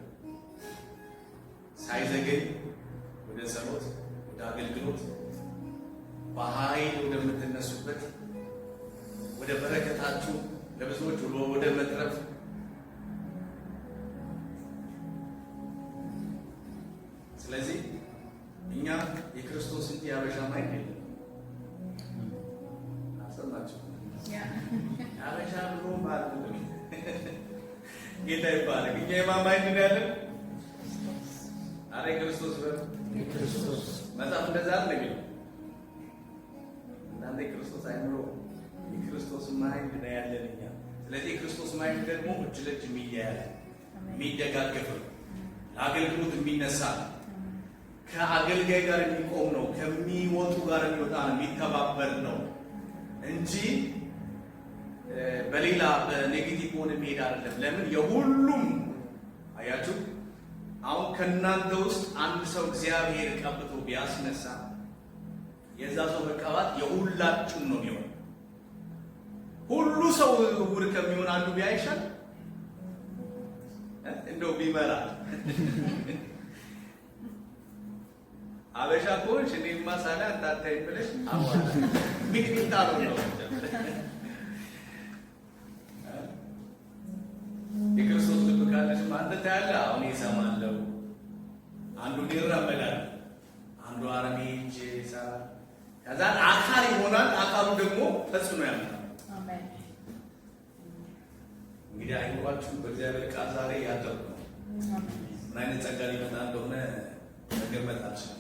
ሳይዘገይ ወደ ጸሎት፣ ወደ አገልግሎት በኃይል ወደምትነሱበት ወደ በረከታችሁ ለብዙዎች ወደ መትረፍ ስለዚህ እኛ የክርስቶስ እንጂ ያበሻ ማይንድ የለም። አሰማችሁ? ያበሻ ብሎ ማለት ነው። ጌታ ይባረክ። እኛ የማን ማይንድ ነው ያለን? አረ ክርስቶስ ክርስቶስ መጽሐፍ እንደዛ አለ ነው። እናንተ ክርስቶስ አይምሮ የክርስቶስ ማይንድ ነው ያለን እኛ። ስለዚህ የክርስቶስ ማይንድ ደግሞ እጅ ለእጅ የሚያያዝ የሚደጋገፍ ነው። ለአገልግሎት የሚነሳ ከአገልጋይ ጋር የሚቆም ነው። ከሚወጡ ጋር የሚወጣ ነው። የሚተባበር ነው እንጂ በሌላ በኔጌቲቭ ሆነ መሄድ አይደለም። ለምን የሁሉም አያችሁ። አሁን ከእናንተ ውስጥ አንድ ሰው እግዚአብሔር ቀብቶ ቢያስነሳ የዛ ሰው መቀባት የሁላችሁም ነው የሚሆን። ሁሉ ሰው እውር ከሚሆን አንዱ ቢያይሻል እንደው ቢመራ አበሻ ኮንሽ እኔማ ሳላ እንዳታይ ብለሽ አዋላ ሚጥሚጣ ነው የክርስቶስ ልብ ካለሽ አንተ ታያለህ። አሁን ይሰማለው አንዱ ይራመዳል፣ አንዱ አረሜ ጄሳ ከዛ አካል ይሆናል። አካሉ ደግሞ ተጽዕኖ ያመጣል። አሜን። እንግዲህ አይዋችሁ በእግዚአብሔር ቃል ዛሬ ያለው ምን አይነት ጸጋ ሊመጣ እንደሆነ መገመት አልችልም።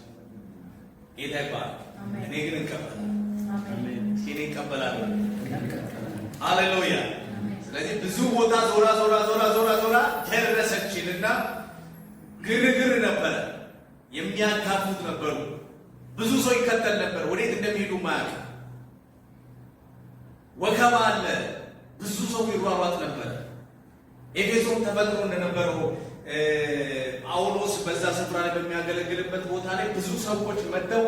ጌታ ይባርክ። እኔ ግን እንቀበላለሁ። አሜን። እኔ እንቀበላለሁ። ሃሌሉያ። ስለዚህ ብዙ ቦታ ዞራ ደረሰችልና ግርግር ነበረ። የሚያካፉት ነበሩ። ብዙ ሰው ይከተል ነበር። ወዴት እንደሚሄዱ ማያውቅ ወከባ አለ። ብዙ ሰው ይሯሯጥ ነበር። ኤፌሶን ተፈጥሮ እንደነበረው ጳውሎስ በዛ ስፍራ ላይ በሚያገለግልበት ቦታ ላይ ብዙ ሰዎች መጥተው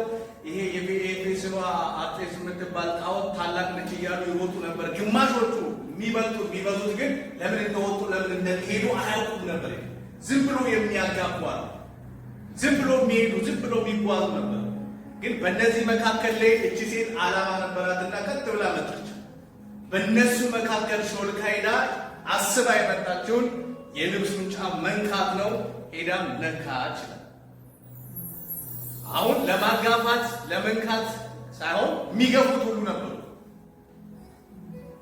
ይሄ የኤፌሶን አርጤስ የምትባል ጣዖት ታላቅ ነች እያሉ ይወጡ ነበር። ግማሾቹ የሚበዙት ግን ለምን እንደወጡ ለምን እንደሄዱ አያውቁም ነበር። ዝም ብሎ የሚያጋቡ አሉ። ዝም ብሎ የሚሄዱ ዝም ብሎ የሚጓዙ ነበር። ግን በእነዚህ መካከል ላይ እቺ ሴት ዓላማ ነበራትና ቀጥ ብላ መጣች። በእነሱ መካከል ሾልካ ሄዳ አስባ የመጣችውን የልብሱን ጫፍ መንካት ነው። ሄዳም ነካች። አሁን ለማጋፋት ለመንካት ሳይሆን የሚገፉት ሁሉ ነበሩ።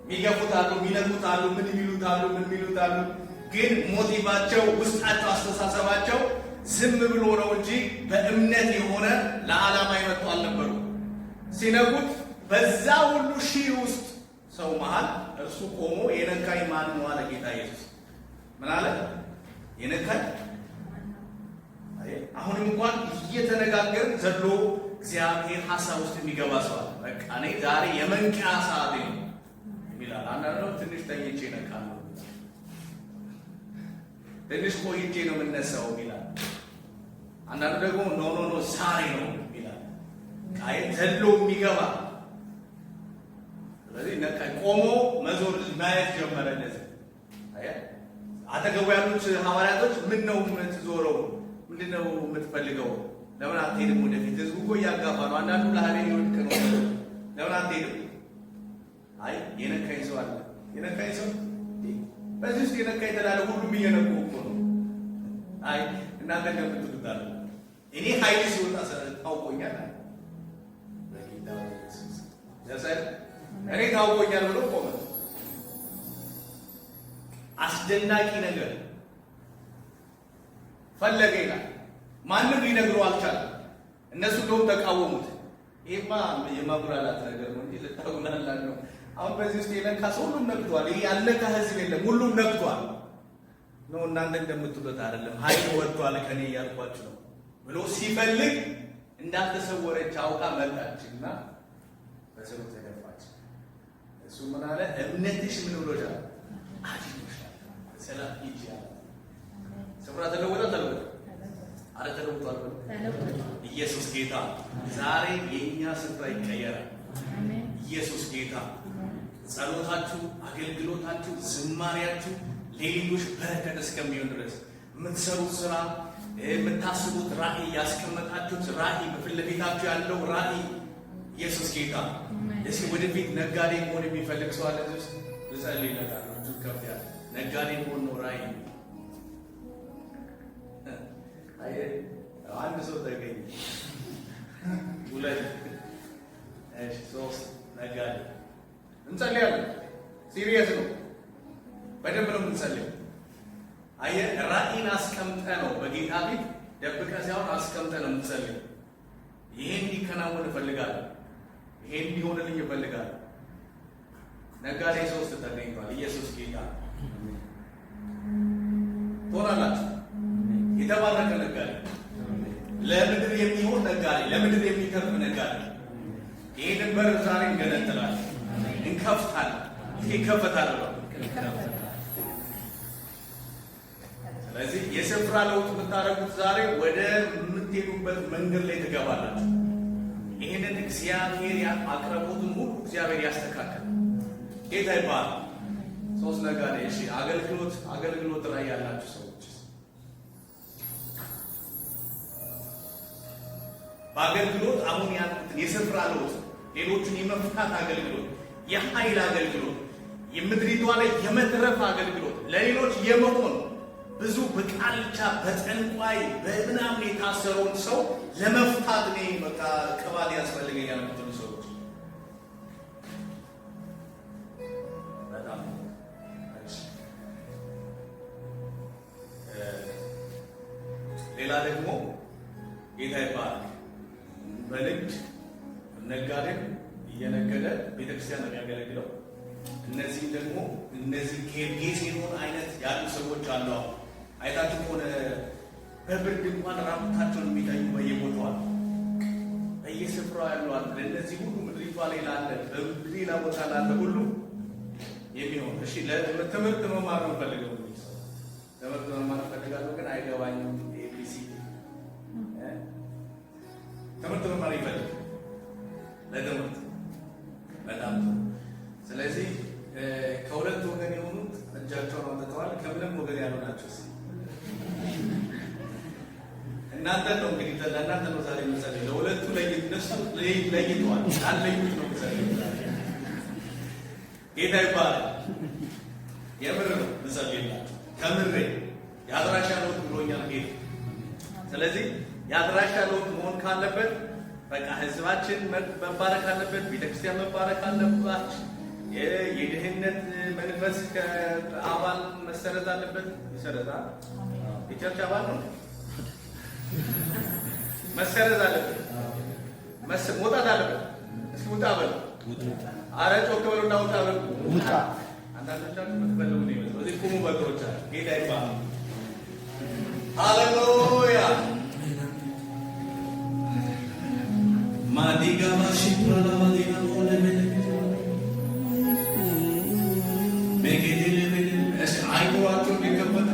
የሚገፉት አሉ፣ የሚነኩት አሉ፣ ምን የሚሉት አሉ። ግን ሞቲቫቸው ውስጣቸው አስተሳሰባቸው ዝም ብሎ ነው እንጂ በእምነት የሆነ ለዓላማ ይመጡ አልነበሩ። ሲነኩት በዛ ሁሉ ሺህ ውስጥ ሰው መሃል እርሱ ቆሞ የነካኝ ማን ነው አለ ጌታ ኢየሱስ። ምን አለ? የነካኝ። አሁንም እንኳን እየተነጋገርን ዘሎ እግዚአብሔር ሐሳብ ውስጥ የሚገባ ሰው አለ። በቃ እኔ ዛሬ የመንቂያ ሰዓቴ ነው ይላል። አንዳንዱ ትንሽ ተኝቼ ነቃለሁ፣ ትንሽ ቆይቼ ነው የምነሳው ይላል። አንዳንዱ ደግሞ ኖ ዛሬ ነው ይላል። ካይ ዘሎ የሚገባ ስለዚህ ነቃ ቆሞ መዞር ማየት ጀመረ። እንደዚህ አጠገቡ ያሉት ሐዋርያቶች ምን ነው የምትዞረው? ምንድነው የምትፈልገው? ለምን አትሄድም ወደፊት? ህዝቡ እኮ እያጋፋ ነው። አንዳንዱ ለሀቤን ይወድቅ ነው። ለምን አትሄድም? አይ የነካኝ ሰው አለ። የነካኝ ሰው በዚህ ውስጥ የነካኝ ተላለ ሁሉም እየነቁ እኮ ነው። አይ እናንተ እንደምትሉት አለ እኔ ኃይል ሲወጣ ታውቆኛል አለ በጌታ ኢየሱስ ያሳይ እኔ ታውቆኛል ብሎ ቆመ። አስደናቂ ነገር ፈለገ ይላል። ማንም ሊነግረው አልቻለም። እነሱ ደግሞ ተቃወሙት። ይሄማ የማጉላላት ነገር ነው እንዴ? ልታጉላላት ነው? አሁን በዚህ ውስጥ የነካ ሰው ሁሉም ነክቷል። ይሄ ያልነካ ህዝብ የለም፣ ሁሉም ነክቷል ነው። እናንተ እንደምትሉት አይደለም፣ ኃይል ወጥቷል ከኔ እያልኳችሁ ነው ብሎ ሲፈልግ እንዳልተሰወረች አውቃ መጣችና በስሩ ተደፋች። እሱ ምን አለ? እምነትሽ ምን ብሎሻል? አድኖሻል፣ ሰላም ይችላል። ስፍራ ተለወጠ አረ ተለውጧል። ኢየሱስ ጌታ። ዛሬ የኛ ስፍራ ይቀየራል። ኢየሱስ ጌታ። ጸሎታችሁ፣ አገልግሎታችሁ፣ ዝማሪያችሁ ሌሎች በረከት እስከሚሆን ድረስ የምትሰሩት ስራ፣ የምታስቡት ራዕይ፣ ያስቀመጣችሁት ራዕይ፣ በፊት ለፊታችሁ ያለው ራዕይ ኢየሱስ ጌታ። እስኪ ወደፊት ነጋዴ መሆን የሚፈልግ ሰው አለ? እዚህ ውስጥ ልጸልይለታል። እጁ ከፍ ያለ ነጋዴ መሆን ነው ራዕይ። አንድ ሰው ተገኘ፣ ሁለት፣ ሶስት ነጋዴ። እንጸልያለን። ሲሪየስ ነው። በደንብ ነው የምንጸልየው። አየህ፣ ራዕይን አስቀምጠ ነው በጌታ ፊት ደብቀ ሳይሆን አስቀምጠ ነው የምንጸልየው። ይሄ እንዲከናወን እፈልጋለሁ፣ ይሄ እንዲሆንልኝ እፈልጋለሁ። ነጋዴ ሶስት ተገኝቷል። ኢየሱስ ጌታ። ትሆናላችሁ የተባረከ ነጋዴ፣ ለምድር የሚሆን ነጋዴ፣ ለምድር የሚተርፍ ነጋዴ። ይሄንን በር ዛሬ እንገነጥላለን፣ እንከፍታለን። ይከፈታል ነው። ስለዚህ የስፍራ ለውጥ የምታደርጉት ዛሬ ወደ የምትሄዱበት መንገድ ላይ ትገባላችሁ። ይህንን እግዚአብሔር አቅርቦቱን ሁሉ እግዚአብሔር ያስተካከል። ጌታ ይባላል። ሶስት ነጋዴ። እሺ፣ አገልግሎት ላይ ያላችሁ ሰዎች በአገልግሎት አሁን ያሉትን የስፍራ ለውጥ፣ ሌሎቹን የመፍታት አገልግሎት፣ የኃይል አገልግሎት፣ የምድሪቷ ላይ የመትረፍ አገልግሎት፣ ለሌሎች የመሆን ብዙ በቃልቻ በጠንቋይ በምናምን የታሰረውን ሰው ለመፍታት እኔ በቃ ቅባት ያስፈልገኛል የምትሉ ሰዎች በጣም ሌላ ደግሞ ጌታ ይባላል። በንግድ ነጋዴም እየነገደ ቤተክርስቲያን ነው የሚያገለግለው። እነዚህ ደግሞ ጌርጌሴኖን አይነት ያሉ ሰዎች አሉ። አይታችሁ ከሆነ በብርድ እንኳን ራቁታቸውን የሚተኙ በየቦታው አሉ፣ በየስፍራው ያሉ አሉ። ለእነዚህ ሁሉ ምድሪቷ ላይ ላለ በሌላ ቦታ ላለ ሁሉ የሚሆን እሺ፣ ትምህርት መማር ነው ፈልገው ትምህርት መማር ፈልጋለሁ ግን አይገባኝም። ኤቢሲ ትምህርት መማር ይፈልግ ለትምህርት በጣም ስለዚህ ከሁለት ወገን የሆኑት እጃቸውን አውጥተዋል። ከምንም ወገን ያሉ ናቸው። እናንተ ነው እንግዲህ ለእናንተ ነው ዛሬ ምሳሌ ለሁለቱ እነሱ ለይተዋል። ላለዩት ነው ምሳሌ ጌታ ይባላል። የምር ነው ምሳሌ የላቸው ከምሬ የአድራሻ ለውጥ ብሎኛል ጌታ። ስለዚህ የአድራሻ ለውጥ መሆን ካለበት በቃ ህዝባችን መባረክ አለበት፣ ቤተክርስቲያን መባረክ አለባት። የድህነት መንፈስ ከአባል መሰረዝ አለበት። ይሰረዛል። የቸርች አባል ነው መሰረዝ አለበት፣ መውጣት አለበት። እስኪ ውጣ በሉ። አረ ጮክ በሉና ውጣ በሉ። ውጣ። አንዳንዶቻችሁ የምትፈልጉ ነው ይመስለው። እዚህ ቁሙ በእግሮች አለ። ጌታ ይባላል። ሃሌሉያ ማዲጋ ማሽፕራ ለማዲና ሆነ ሜኬቴ አይቆራቸው ሊከፈት